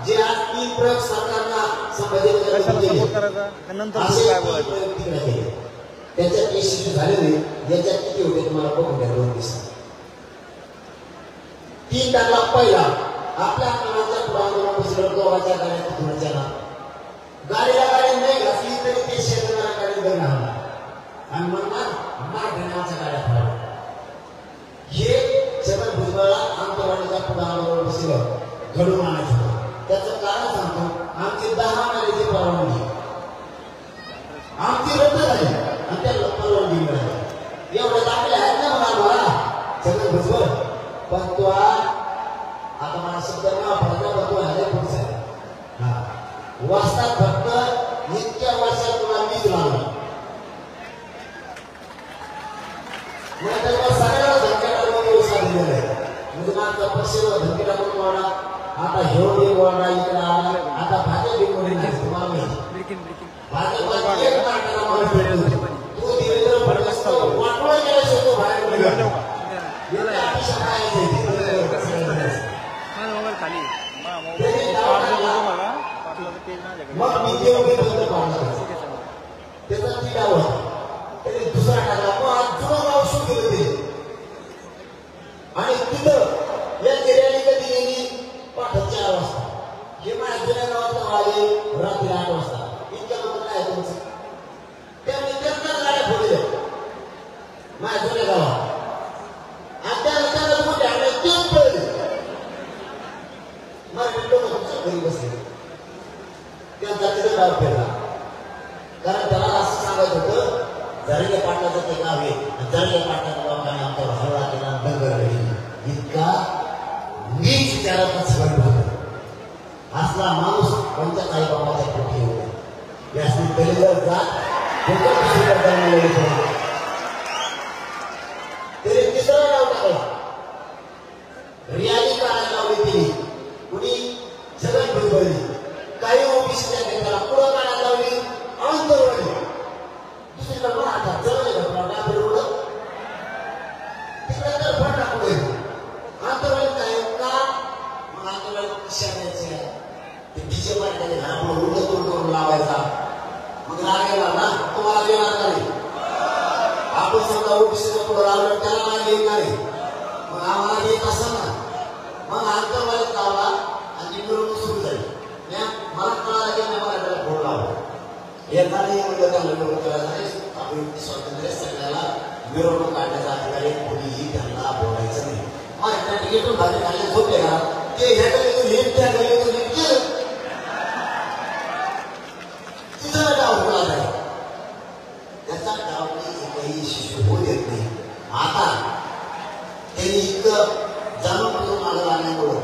जे आज 3 प्रयोग सरकारला कशाला सपोर्ट करायचा, त्यानंतर काय बोलायचं. त्याच्यात यशस्वी झाले नाही. याच्यात किती होते तुम्हाला बघून घ्या 2 दिवसात. 3 टाकला पहिला, आपल्या आंदोलनाच्या पुढे आंदोलन बसलं गोवाच्या गाड्या कुणाच्या गाडीला गाडी नाही घातली तरी ते शेतकऱ्याला गाडी देणार आणि म्हणणार मराठ्याच्या गाड्या फळा. हे छगन भुजबळला आंदोलनाच्या पुढे आंदोलन बसलं घडून आणायचं. त्याचं कारण सांगतो, आमची 10 महिन्याची परवानगी आमची रद्द झाली आणि त्या परवानगी मिळाली. एवढे दाखले आहेत ना मला छगन भुजबळ. पण तो आता मला शब्द बघतो ह्याला पुढचा वाचतात फक्त इतक्या वर्षात तुला मीच लागला. सगळ्याला धमक्याला उत्साह दिलेला आहे. म्हणजे माझा पक्षाला धमकी टाकून वाढा, आता हेवढे वाढा इकडे आला, आता भाजप बिनवडी नाही. तुम्हाला माहिती भाजप एक मार्गाला माणूस भेटत तो देवेंद्र फडणवीस वाटोळा केल्याशिवाय तो बाहेर निघाला. मग मी जेवढे बंद पाडणार त्याचा ती डाव त्याने दुसरा टाकला. मग आज जुनं नाव शोध केलं ते. आणि तिथं या एरियाने कधी गेली 4:30 वाजता. हे माझ्या जुन्या गावात आले रात्री 8 वाजता. इतक्या लोक काय तुमचं त्यांनी त्यांनाच गाड्या फोडल्या माझ्या जुन्या गावात. आला आणि त्या रस्त्याला मोठे आले तेच पळले मराठी लोक तुमच्या घरी बसले त्या जातीचा गाव फेरला कारण त्याला असं सांगायचं होतं जरंगे पाटलाचं ते गाव आहे जरंगे पाटलाच्या लोकांनी आमच्यावर हल्ला केला दंगल घडली इतका नीच विचाराचा सगळं असला माणूस कोणत्या आई बाबाच्या पोटी होता यासनी पहिलं जात तरी तिसरा नाव टाकला रियाली काढायला लावली तिने कुणी जगत भुजबळली काही ओबीसीच्या नेत्याला पुढं काढायला लावली आंदोलवली दुसरीकडे मराठा जवळ घटना फिरवलं तिकडे तर फट टाकू आंदोलन काय का मग आंदोलन कशा द्यायचे ते डीजे पार्टीने घरापुढे उलट करून लावायचा मग लागेला ना तुम्हाला देणार नाही आपण समजा ओबीसीच्या पुढे लावलं त्याला नाही येणार नाही मग आम्हाला येत असं ना मग आंतरवालीत लावला आणि मिरवणूक सुरू झाली मला कळालं की मी मराठीला फोन लावला येता नाही म्हणजे त्यांना मिरवणूक करायला नाही आपण स्वातंत्र्य सगळ्याला मिरवणूक काढण्याचा अधिकारी कोणीही त्यांना बोलायचं नाही मग त्या तिकीटून भाजी खाल्ले होते का ते ह्या गलीतून हेट त्या गलीतून हेट केलं तिथं डाव होणार आहे त्याचा डावने एकही शिशू होऊ देत नाही आता त्यांनी इतकं जाणून बुजून मागं लागण्यामुळं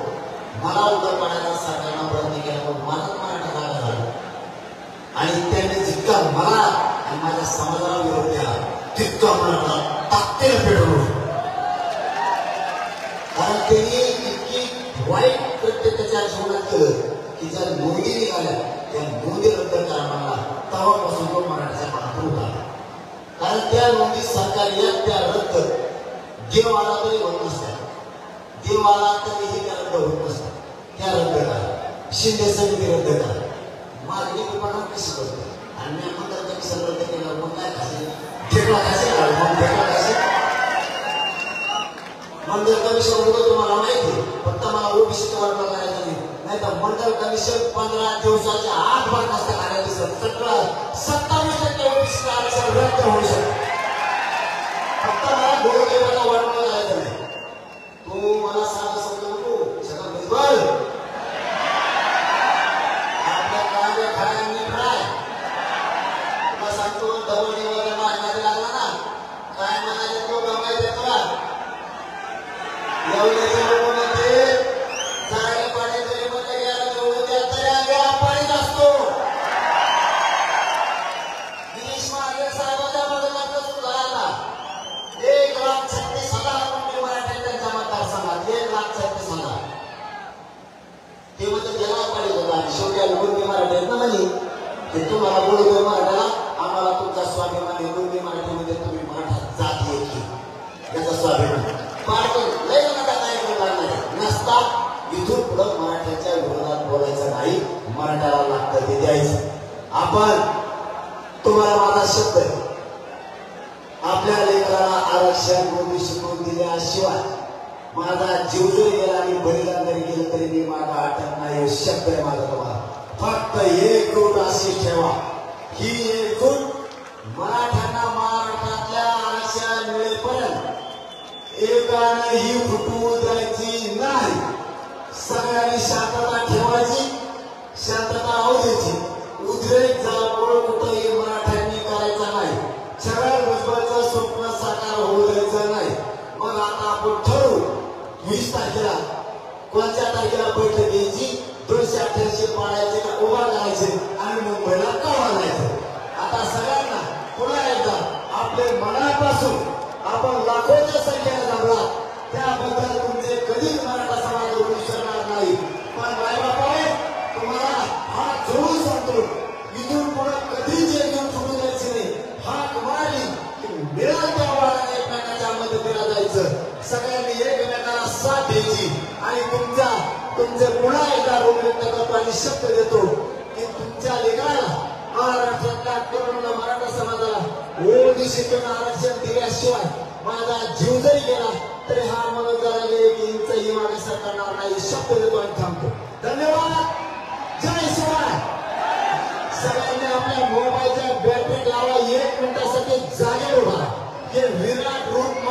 मला उदर पाण्याचा सरकारनं प्रयत्न केल्यामुळे माझं मराठा जागा झालं आणि त्यांनी जितका मला आणि माझ्या समाजाला विरोध केला तितका मराठा ताकदीने पेटवलं कारण त्यांनी इतकी वाईट कृत्य त्याच्या जीवनात केलं की ज्या नोंदी निघाल्या त्या नोंदी रद्द करा मला तेव्हापासून तो मराठ्याच्या मनात होता कारण त्या नोंदी सरकारी त्या रद्द देव आला तरी होत नसतात देव आला तरीही त्या रद्द होत नसतात त्या रद्द करा शिंदे समिती रद्द करा मागणी विभागात कशी करतो आणि मी म्हणतात कमिशन रद्द केलं मग काय खायचे ठेकला खायचे मग ठेकला खायचे मंडळ कमिशन होतं तुम्हाला माहिती फक्त मला ओबीसीचं वर्ग करायचं नाही तर मंडळ कमिशन 15 दिवसाच्या आत बरखास्त करायचं 27% ओबीसी आरक्षण रद्द होऊ शकतं फक्त मला गोरगरिबाला वर्ग करायचं नाही तू मला सांग समजू नको सगळं भुजबळ आपल्या कांद्या खायला नीट राय तुला सांगतो दवडी वगैरे मारण्यात लागला ना काय म्हणाले तो गमायचे तुला एवढे लोक म्हणते जागे पाणी तरी मध्ये याला जेवढं द्या तरी आम्ही पाणीच असतो गिरीश महाजन साहेबांच्या बदलात सुधारला 1,36,000 कोटी मराठी त्यांच्या मतदारसंघात 1,36,000 ते म्हणते गेला पाणी होता शेवटी गुरुजी मराठी आहेत ना म्हणे ते तुम्हाला बोलतोय मराठ्याला आम्हाला तुमचा स्वाभिमान आहे गुरुजी मराठीमध्ये तुम्ही मराठा जाती आहे की याचा स्वाभिमान लय नका काय करणार नसता इथून पुढं मराठ्याच्या विरोधात बोलायचं नाही मराठ्याला लागतं ते द्यायचं आपण तुम्हाला माझा शब्द आहे आपल्या लेकराला आरक्षण मोदी शिकवून दिल्याशिवाय माझा जीव जरी गेला आणि बलिदान जरी गेलं तरी मी माझा अटक नाही शब्द आहे माझा तुम्हाला फक्त एक गोट अशी ठेवा ही एक गोट मराठ्यांना महाराष्ट्रातल्या आरक्षण मिळेपर्यंत एकानेही फुटवू द्यायची नाही सगळ्यांनी शांतता ठेवायची शांतता आवडायची उद्रेक जाळपोळ कुठंही मराठ्यांनी करायचा नाही छगन भुजबळचं स्वप्न साकार होऊ द्यायचं नाही मग आता आपण ठरवू 20 तारखेला कोणत्या तारखेला बैठक घ्यायची 288 पाडायचे का उभा करायचे आणि मुंबईला कवा जायचं आता सगळ्यांना पुन्हा एकदा आपले मनापासून आपण लाखोच्या संख्येने जमला त्याबद्दल तुमचे कधीच मराठा समाज विसरणार नाही पण मायबापाने तुम्हाला हात जोडून सांगतो इथून पुढे कधीच एकदम सुटू द्यायची नाही हाक मारली की मिळेल त्या वाळाने एकमेकाच्या मदतीला जायचं सगळ्यांनी एकमेकाला साथ द्यायची आणि तुमचे पुन्हा एकदा रोग व्यक्त करतो आणि शब्द देतो की तुमच्या लेकराला महाराष्ट्रातल्या तरुण मराठा समाजाला ओबीसीतून आरक्षण दिल्याशिवाय माझा जीव जरी गेला तरी हा मनोज जरांगे यांचंही मागे सरकारणार नाही शब्द देतो आणि थांबतो धन्यवाद जय शिवाय सगळ्यांनी आपल्या मोबाईलच्या बॅटरी लावा 1 मिनिटासाठी जागे उभा हे विराट रूप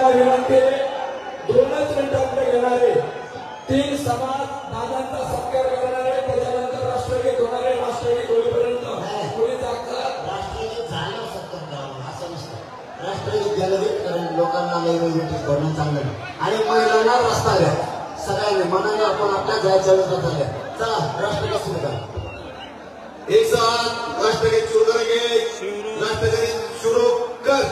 मला विनंती आहे, 2च मिनिटांमध्ये घेणारे 3 समाज दादांचा सत्कार करणारे, त्याच्यानंतर राष्ट्रगीत होणारे, राष्ट्रगीत होईपर्यंत कोणी जागतात. राष्ट्रगीत झालं सत्कार करावं असं नसतं. राष्ट्रगीत झालं कारण लोकांना वेगवेगळी करणं चांगलं नाही. आणि महिलांना रस्ता द्या सगळ्यांनी मनाने आपण आपल्या जायच्या वेळेस चला राष्ट्रगीत सुरू करा. एक साथ राष्ट्रगीत शुरू करेंगे. राष्ट्रगीत शुरू कर.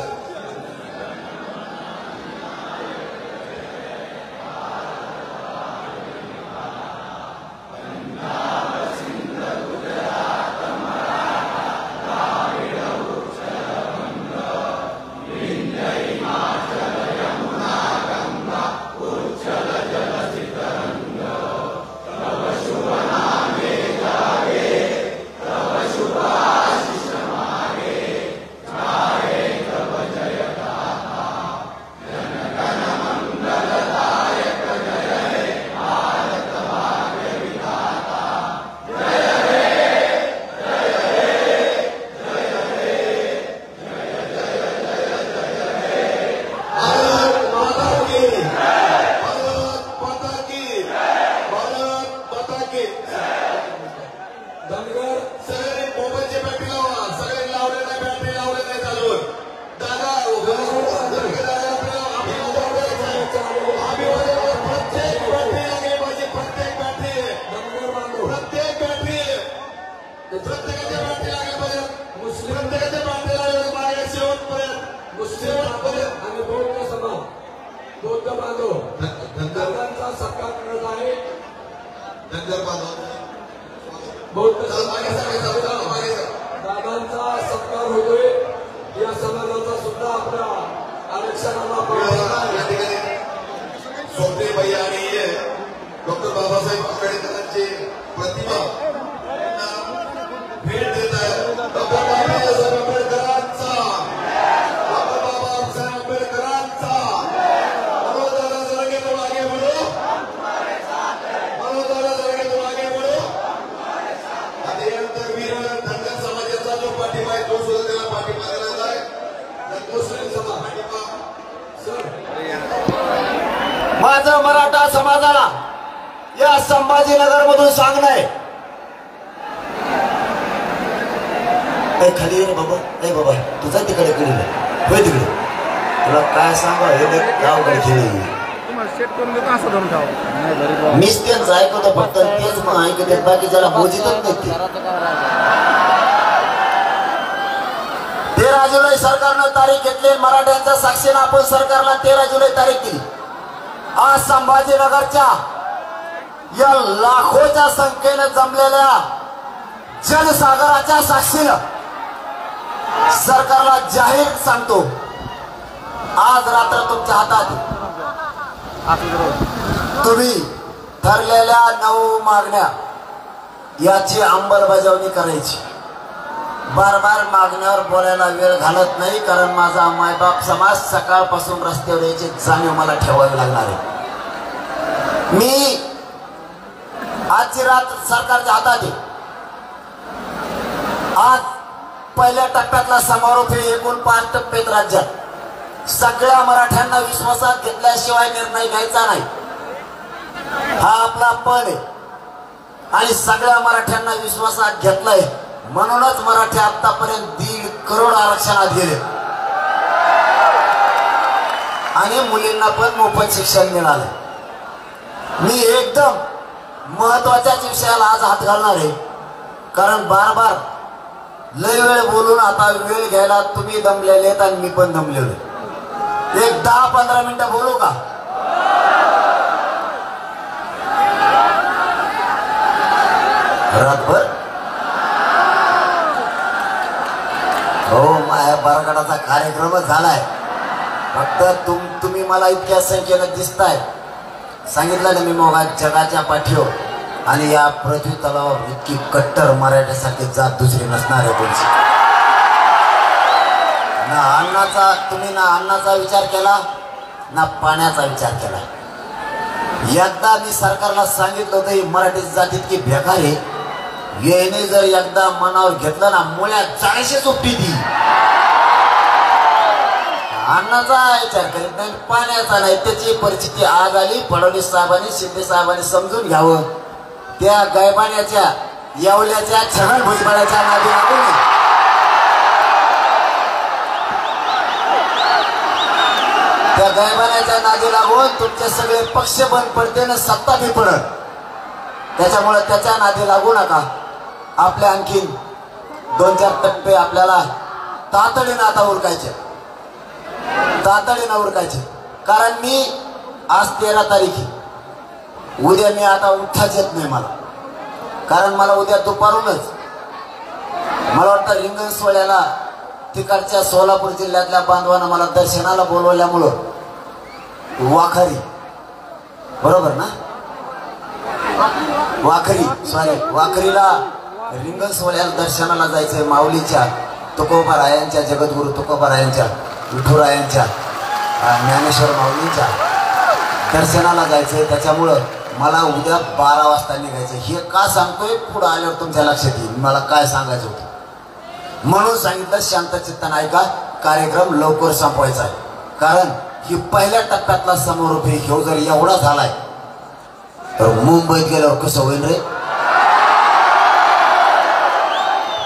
दादांचा सत्कार होतोय. या समाजाचा सुद्धा आपल्या आरक्षणाला सोपतेबाई आणि डॉक्टर बाबासाहेब आंबेडकरांची प्रतिमा भेट देत आहेत. डॉक्टर बाबासाहेब आंबेडकरांचा मनोजदादा जरंगे तुम आगे बढ़ो. मनोजदादा जरंगे तुम आगे बढ़ो. आता यानंतर वीर धनगर समाजाचा जो पाठिंबा आहे तो सुद्धा त्याला पाठिंबा दिला आहे. मुस्लिम समाज पाठिंबा माझं मराठा समाजाला या संभाजीनगर मधून सांगणं आहे. खाली रे बाबा. नाही बाबा तुझा तिकडे कडे होय तिकडे तुला काय सांगा हे गावकडे खेळी मीच त्यांचं ऐकतो फक्त तेच मग ऐकते बाकी ज्याला मोजितच नाही. 13 जुलै सरकारनं तारीख घेतली. मराठ्यांच्या साक्षीनं आपण सरकारला 13 जुलै तारीख दिली. आज संभाजीनगरच्या या लाखोच्या संख्येनं जमलेल्या जनसागराच्या साक्षीनं सरकारला जाहीर सांगतो, आज रात्र तुमच्या हातात. तुम्ही ठरलेल्या 9 मागण्या याची अंमलबजावणी करायची. बार बार मागण्यावर बोलायला वेळ घालत नाही, कारण माझा मायबाप समाज सकाळपासून रस्त्यावर याची जाणीव मला ठेवावी लागणार आहे. मी आजची रात सरकारच्या हातात आहे. आज पहिल्या टप्प्यातला समारोप हे एकूण 5 टप्प्यात राज्यात सगळ्या मराठ्यांना विश्वासात घेतल्याशिवाय निर्णय घ्यायचा नाही. हा आपला पण आहे आणि सगळ्या मराठ्यांना विश्वासात घेतलाय. म्हणूनच मराठी आतापर्यंत 1.5 करोड आरक्षणात गेले आणि मुलींना पण मोफत शिक्षण मिळालं. मी एकदम महत्वाच्याच विषयाला आज हात घालणार आहे, कारण बार बार लय वेळ बोलून आता वेळ घ्यायला तुम्ही दमलेले आहेत आणि मी पण दमलेलो. एक 10-15 मिनिटं बोलू का? रातभर हो माझ्या बरगडाचा कार्यक्रमच झालाय. फक्त तुम्ही मला इतक्या संख्येनं दिसताय. सांगितलं ना मी मोगा जगाच्या पाठीवर आणि या पृथ्वी तलावावर इतकी कट्टर मराठीसारखी जात दुसरी नसणार आहे तुमची. ना अन्नाचा तुम्ही ना अन्नाचा विचार केला ना पाण्याचा विचार केला. एकदा मी सरकारला सांगितलं होतं ही मराठी जात इतकी बेकार आहे, येणे जर एकदा मनावर घेतलं ना मुळ्यात 400 उपटी ती. अन्नाचा विचार करीत नाही, पाण्याचा नाही. त्याची परिस्थिती आज आली. फडणवीस साहेबांनी, शिंदे साहेबांनी समजून घ्यावं. त्या गायबाण्याच्या येवल्याच्या छगन भुजबळाच्या नादी लागू नये. त्या गायबाण्याच्या नादी लागून तुमचे सगळे पक्ष बंद पडते ना सत्ता बी पडत. त्याच्यामुळे त्याच्या नादी लागू नका. आपल्या आणखीन 2-4 टप्पे आपल्याला तातडीनं आता उरकायचे, तातडीनं उरकायचे. कारण मी आज 13 तारीख आहे. उद्या मी आता उठाच येत नाही मला. कारण मला उद्या दुपारूनच मला वाटतं रिंगण सोहळ्याला तिकडच्या सोलापूर जिल्ह्यातल्या बांधवांना मला दर्शनाला बोलवल्यामुळं वाखरी, बरोबर ना, वाखरीला रिंगण सोहळ्याला दर्शनाला जायचंय. माऊलीच्या, तुकोबारायांच्या, जगद्गुरु तुकोबारायांच्या, विठुरायांच्या, ज्ञानेश्वर माऊलींच्या दर्शनाला जायचंय. त्याच्यामुळं मला उद्या 12 वाजता निघायचं. हे का सांगतोय पुढे आल्यावर तुमच्या लक्षात येईल मला काय सांगायचं होतं. म्हणून सांगितलं शांतचित्तानं ऐका, कार्यक्रम लवकर संपवायचा आहे. कारण ही पहिल्या टप्प्यातला समारोप हे जर एवढा झालाय तर मुंबईत गेल्यावर कसं होईल रे.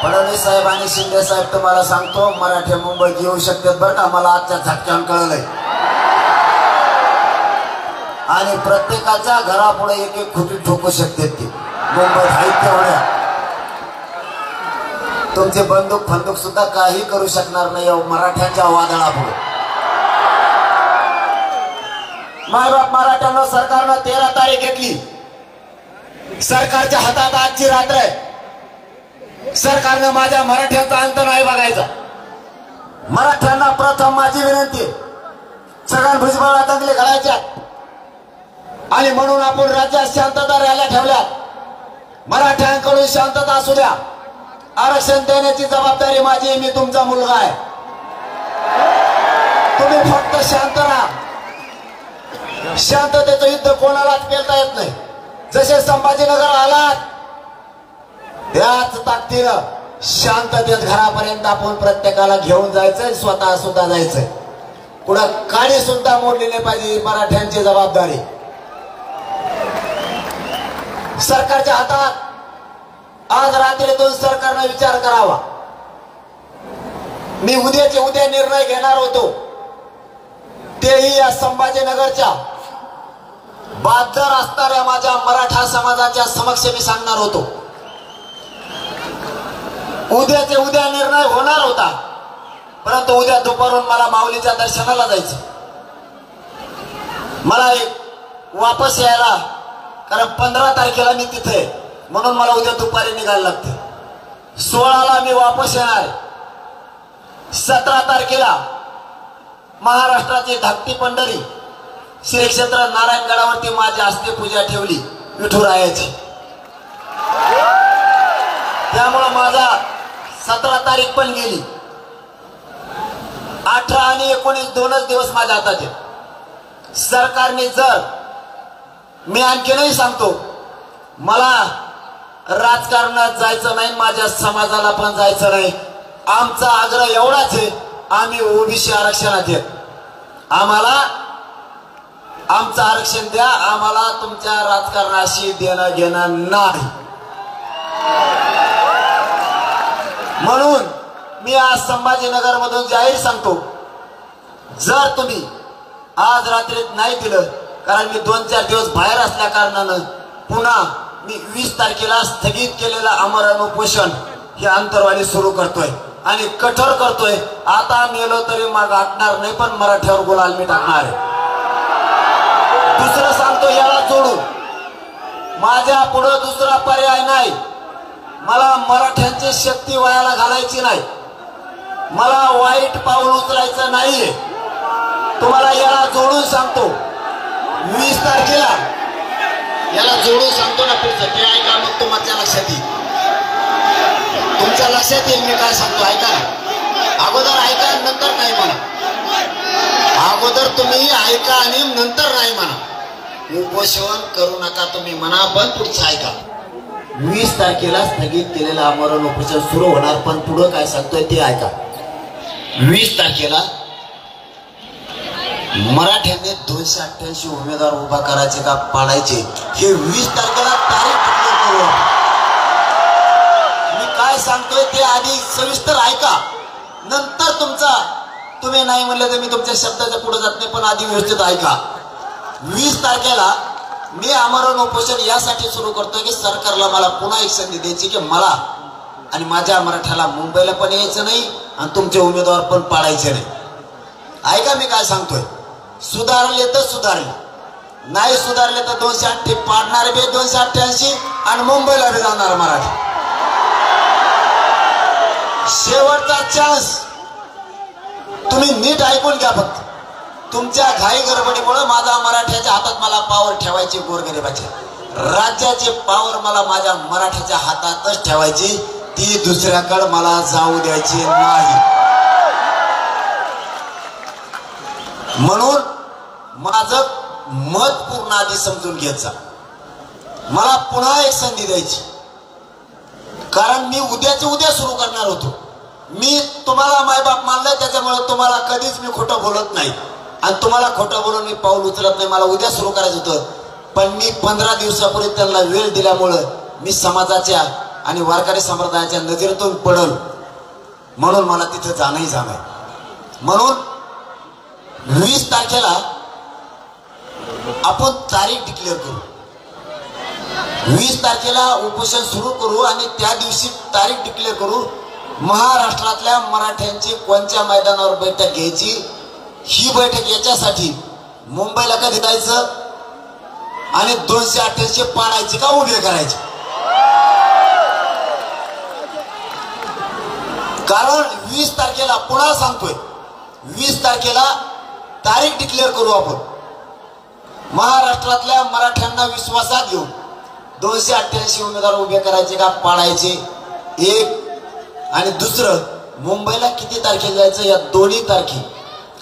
फडणवीस साहेब आणि शिंदे साहेब तुम्हाला सांगतो मराठी मुंबईत येऊ शकतात बरं का. मला आजच्या झटक्यानं कळलंय. आणि प्रत्येकाच्या घरापुढे एक खुटी ठोकू शकतात ते मुंबईत आहेत तेवढ्या. तुमचे बंदूक फंदूक सुद्धा काही करू शकणार नाही मराठ्यांच्या वादळापुढे. मायबाप मराठ्यांना सरकारनं 13 तारीख घेतली. सरकारच्या हातात आजची रात्र आहे. सरकारनं माझ्या मराठ्यांचा अंत नाही बघायचा. मराठ्यांना प्रथम माझी विनंती, छगन भुजबळला दंगली घालायच्या आणि म्हणून आपण राज्यात शांतता रॅल्या ठेवल्या. मराठ्यांकडून शांतता असू द्या. आरक्षण देण्याची जबाबदारी माझी. मी तुमचा मुलगा आहे. तुम्ही फक्त शांत राहा. शांततेचं युद्ध कोणालाच पेलता येत नाही. जसे संभाजीनगर आलात त्याच ताकदीनं शांततेत घरापर्यंत आपण प्रत्येकाला घेऊन जायचंय, स्वतः सुद्धा जायचंय. पुढे काडी सुद्धा मोडली नाही पाहिजे. मराठ्यांची जबाबदारी सरकारच्या हातात. आज रात्रीतून सरकारनं विचार करावा. मी उद्याचे उद्या निर्णय घेणार होतो तेही या संभाजीनगरच्या बादर असणाऱ्या माझ्या मराठा समाजाच्या समक्ष मी सांगणार होतो. उद्याचे उद्या निर्णय होणार होता, परंतु उद्या दुपारून मला माऊलीच्या दर्शनाला जायचं. मला वापस यायला, कारण 15 तारखेला मी तिथे, म्हणून मला उद्या दुपारी निघायला लागते. 16ला मी वापस येणार. 17 तारखेला महाराष्ट्राची धाकटी पंढरी श्री क्षेत्र नारायणगडावरती माझी हस्ते पूजा ठेवली विठुरायाची. त्यामुळे माझा 17 तारीख पण गेली. 18 आणि 19 दोनच दिवस माझ्या हातात आहेत. सरकारने जर, मी आणखीनही सांगतो, मला राजकारणात जायचं नाही, माझ्या समाजाला पण जायचं नाही. आमचा आग्रह एवढाच आहे, आम्ही ओबीसी आरक्षणात येत. आम्हाला आमचं आरक्षण द्या. आम्हाला तुमच्या राजकारणाशी देणं घेणं नाही. म्हणून मी आज संभाजीनगर मधून जाहीर सांगतो, जर तुम्ही आज रात्रीत नाही दिलं, कारण मी 2-4 दिवस बाहेर असल्या कारणानं पुन्हा मी 20 तारखेला स्थगित केलेलं आमरण उपोषण हे अंतरवाली सुरू करतोय आणि कठोर करतोय. आता मेलो तरी मग गाठणार नाही, पण मराठ्यावर गुलाल मी टाकणार आहे. दुसरं सांगतो याला जोडून, माझ्या पुढे दुसरा पर्याय नाही. मला मराठ्यांची शक्ती वायाला घालायची नाही. मला वाईट पाऊल उचलायचं नाहीये. तुम्हाला याला जोडून सांगतो, 20 तारखेला याला जोडून सांगतो ना, पुढचं ते ऐका, मग तुमच्या लक्षात येईल. तुमच्या लक्षात येईल मी काय सांगतो. ऐका ना, अगोदर ऐका, नंतर नाही म्हणा. अगोदर तुम्ही ऐका आणि नंतर नाही म्हणा. उपोषण करू नका तुम्ही म्हणा, पण पुढचं ऐका. 20 तारखेला स्थगित केलेलं आमरण उपोषण सुरू होणार, पण पुढं काय सांगतोय ते ऐका. 20 तारखेला मराठ्यांनी 288 उमेदवार उभा करायचे का पाडायचे हे 20 तारखेला तारीख डिक्लेअर करू. मी काय सांगतोय ते आधी सविस्तर ऐका, नंतर तुम्ही नाही म्हणलं तर मी तुमच्या शब्दाच्या पुढे जात नाही, पण आधी व्यवस्थित ऐका. 20 तारखेला मी आमरण उपोषण यासाठी सुरू करतोय की सरकारला मला पुन्हा एक संधी द्यायची की मला आणि माझ्या मराठ्याला मुंबईला पण यायचं नाही आणि तुमचे उमेदवार पण पाडायचे नाही. ऐका मी काय सांगतोय. सुधारले तर सुधारले, नाही सुधारले तर 288 पाडणार बे 288 आणि मुंबईला बी जाणार मराठी. शेवटचा चान्स तुम्ही नीट ऐकून घ्या. फक्त तुमच्या घाई गडबडीमुळे माझा मराठ्याच्या हातात मला पावर ठेवायची, गोरगरिबाची राज्याची पावर मला माझ्या मराठ्याच्या हातातच ठेवायची, ती दुसऱ्याकडे मला जाऊ द्यायची नाही. म्हणून माझं मत पूर्ण आधी समजून घ्यायचं. मला पुन्हा एक संधी द्यायची, कारण मी उद्याचे उद्या सुरू करणार होतो. मी तुम्हाला मायबाप मानलंय, त्याच्यामुळे तुम्हाला कधीच मी खोटं बोलत नाही आणि तुम्हाला खोटं बोलून मी पाऊल उचलत नाही. मला उद्या सुरू करायचं होतं, पण मी 15 दिवसापूर्वी त्यांना वेळ दिल्यामुळं मी समाजाच्या आणि वारकरी संप्रदायाच्या नजरेतून पडल, म्हणून मला तिथं जाणंही जाणार. म्हणून 20 तारखेला आपण तारीख डिक्लेअर करू. 20 तारखेला उपोषण सुरू करू आणि त्या दिवशी तारीख डिक्लेअर करू. महाराष्ट्रातल्या मराठ्यांची कोणत्या मैदानावर बैठक घ्यायची, ही बैठक याच्यासाठी मुंबईला कधी जायचं आणि 288 पाडायचे का उभे करायचे. कारण 20 तारखेला पुन्हा सांगतोय, 20 तारखेला तारीख डिक्लेअर करू आपण. महाराष्ट्रातल्या मराठ्यांना विश्वासात घेऊन 288 उमेदवार उभे करायचे का पाडायचे, एक. आणि दुसरं, मुंबईला किती तारखेला जायचं, या दोन्ही तारखे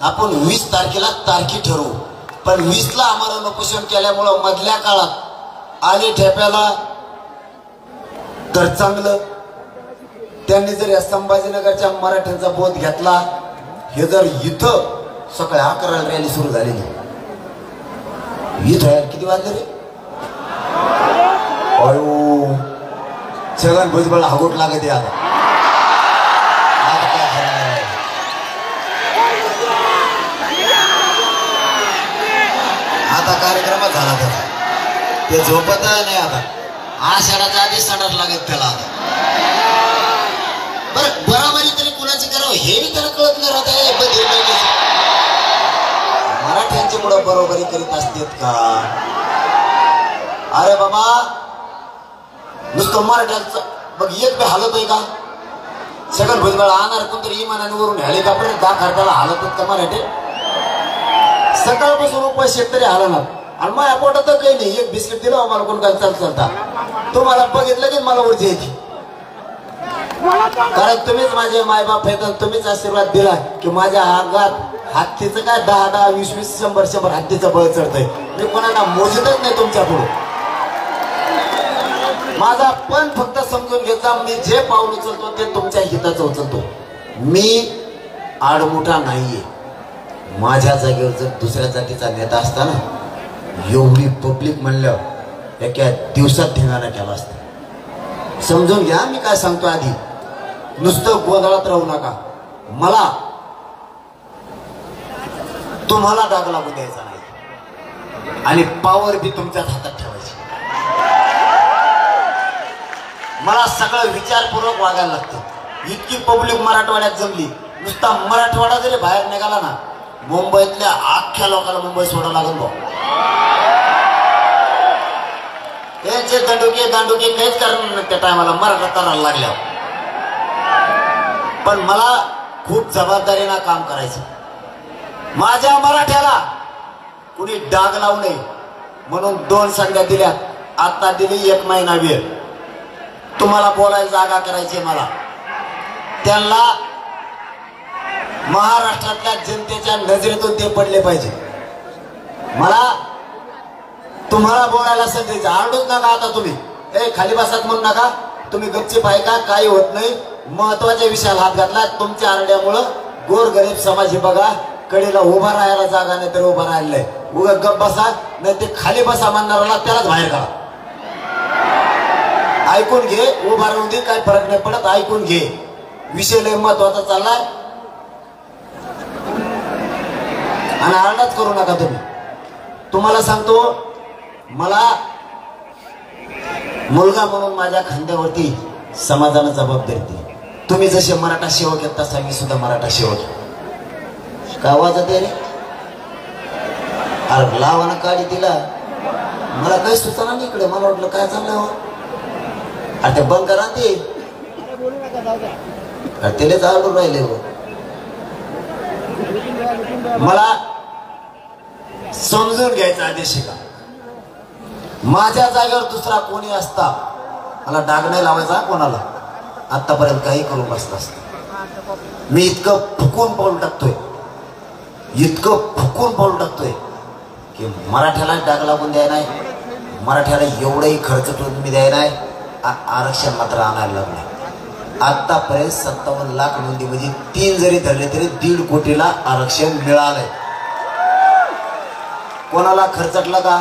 आपण 20 तारखेला तारखी ठरवू. पण 20ला आमरण उपोषण केल्यामुळं मधल्या काळात आले ठेप्याला तर चांगलं. त्यांनी जर या संभाजीनगरच्या मराठ्यांचा बोध घेतला, हे जर इथं सकाळी 11ला रॅली सुरू झालेली, इथं किती वाजले रे, अयो छगन भुजबळ हागोट लागत आहे. आता कार्यक्रमात झाला त्याचा, ते झोपत नाही. आता आषाढाच्या आधी सडात लागत त्याला. आता बरं बराबरी तरी कुणाची करावं हे बी त्याला कळत नाही राहत. मराठ्यांची मुळे बरोबरी करीत असतात का. अरे बाबा नुसतं मराठ्यांचं बघ एक बी हालत आहे का. सगळं भुजबळ आणणार कोणतरी इमानाने वरून हेलिकॉप्टर 10 खर्चाला हालत का मराठी. सकाळपासून उपाय शेतकरी हालणार आणि माझ्या पोटात काही नाही. एक बिस्किट दिलं आम्हाला कोण काय चालता, तुम्हाला बघितलं की मला ऊर्जा येते. कारण तुम्हीच माझे मायबाप आहेत, तुम्हीच आशीर्वाद दिला की माझ्या अंगात हत्तीचं काय 10-10, 20-20, 100-100 हत्तीचं बळ चढतंय. मी कोणाला मोजतच नाही तुमच्या पुढे. माझा पण फक्त समजून घ्यायचा, मी जे पाऊल उचलतो ते तुमच्या हिताचं उचलतो. मी आडमुठा नाहीये. माझ्या जागेवर जर दुसऱ्या जातीचा नेता असता ना, एवढी पब्लिक म्हणल्यावर एका दिवसात धिंगाणा केला असता. समजून घ्या मी काय सांगतो. आधी नुसतं गोंधळात राहू नका. मला तुम्हाला डाग लागू द्यायचा नाही आणि पावर बी तुमच्याच हातात ठेवायची. मला सगळं विचारपूर्वक वागायला लागतं. इतकी पब्लिक मराठवाड्यात जमली, नुसता मराठवाडा जरी बाहेर निघाला ना, मुंबईतल्या अख्ख्या लोकांना मुंबई सोडावं लागेल भाऊ. त्यांचे दांडुके काहीच करणार त्या टायमाला मराठा तरायला लागल्यावर. पण मला खूप जबाबदारीनं काम करायचं. माझ्या मराठ्याला कुणी डाग लावू नये म्हणून 2 संध्या दिल्यात. आता दिली 1 महिना वेळ. तुम्हाला बोलायला जागा करायची मला. त्यांना महाराष्ट्रातल्या जनतेच्या नजरेतून ते पडले पाहिजे. मला तुम्हाला बोलायला संधी आरडूच नका. आता तुम्ही खाली बसात म्हणू नका. तुम्ही गपचीप ऐका, काही होत नाही. महत्वाच्या विषयाला हात घातला. तुमच्या आरड्यामुळं गोरगरीब समाज हे बघा कडेला उभा राहायला जागा नाही तर उभा राहिलंय. उगा गप बसा नाही ते खाली बसा म्हणणाराला त्यालाच बाहेर काढा. ऐकून घे, उभा राहून दे, काय फरक नाही पडत. ऐकून घे, विषय लय महत्वाचा चाललाय आणि आरडाच करू नका तुम्ही. तुम्हाला सांगतो, मला मुलगा म्हणून माझ्या खांद्यावरती समाजानं जबाबदारी दिली. तुम्ही जसे मराठा सेवक आहेत तसा मी सुद्धा मराठा सेवक आहे. काय आवाजात आहे रे? अरे लावाना काढी तिला, मला काही सुचना नाही इकडे. मला वाटलं काय चाललंय हो. अरे ते बंद करा ते, तेलेच आडून राहिले हो. मला समजून घ्यायचा आदेश का माझ्या जागेवर दुसरा कोणी असता मला डाग नाही लावायचा कोणाला. आतापर्यंत काही करून बसला असता. मी इतकं फुकून पाऊल टाकतोय, इतकं फुकून पाऊल टाकतोय की मराठ्याला डाग लागून द्याय नाही, मराठ्याला एवढंही खर्च करून मी द्याय नाही. आरक्षण मात्र आणायला लागलं. आतापर्यंत 57 लाख नोंदी म्हणजे 3 जरी धरले तरी 1.5 कोटीला आरक्षण मिळालंय. कोणाला खर्चटलं का?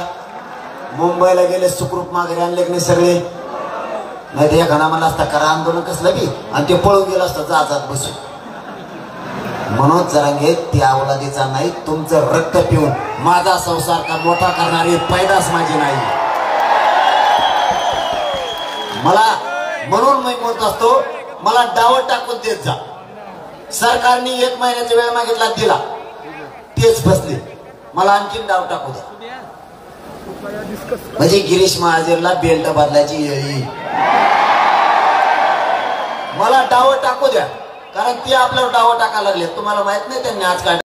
मुंबईला गेले सुखरूप माघारी आणले की नाही सगळे? नाही ते एखादा म्हणला असता करा आंदोलन कसलं बी आणि ते पळून गेलं असतं जात बसून. मनोज जरांगे त्या अवलादीचा नाही, तुमचं रक्त पिऊन माझा संसार का मोठा करणारी पैदास माझी नाही. मला म्हणून मी म्हणत असतो, मला डाव टाकून देत जा. सरकारने 1 महिन्याचा वेळ मागितला, दिला, तेच फसले. मला आणखीन डाव टाकू द्या म्हणजे गिरीश महाजनला बेल्ट बदलायची येईल. मला डाव टाकू द्या, कारण ते आपल्यावर डाव टाकायला लागले. तुम्हाला माहित नाही त्यांनी आज काय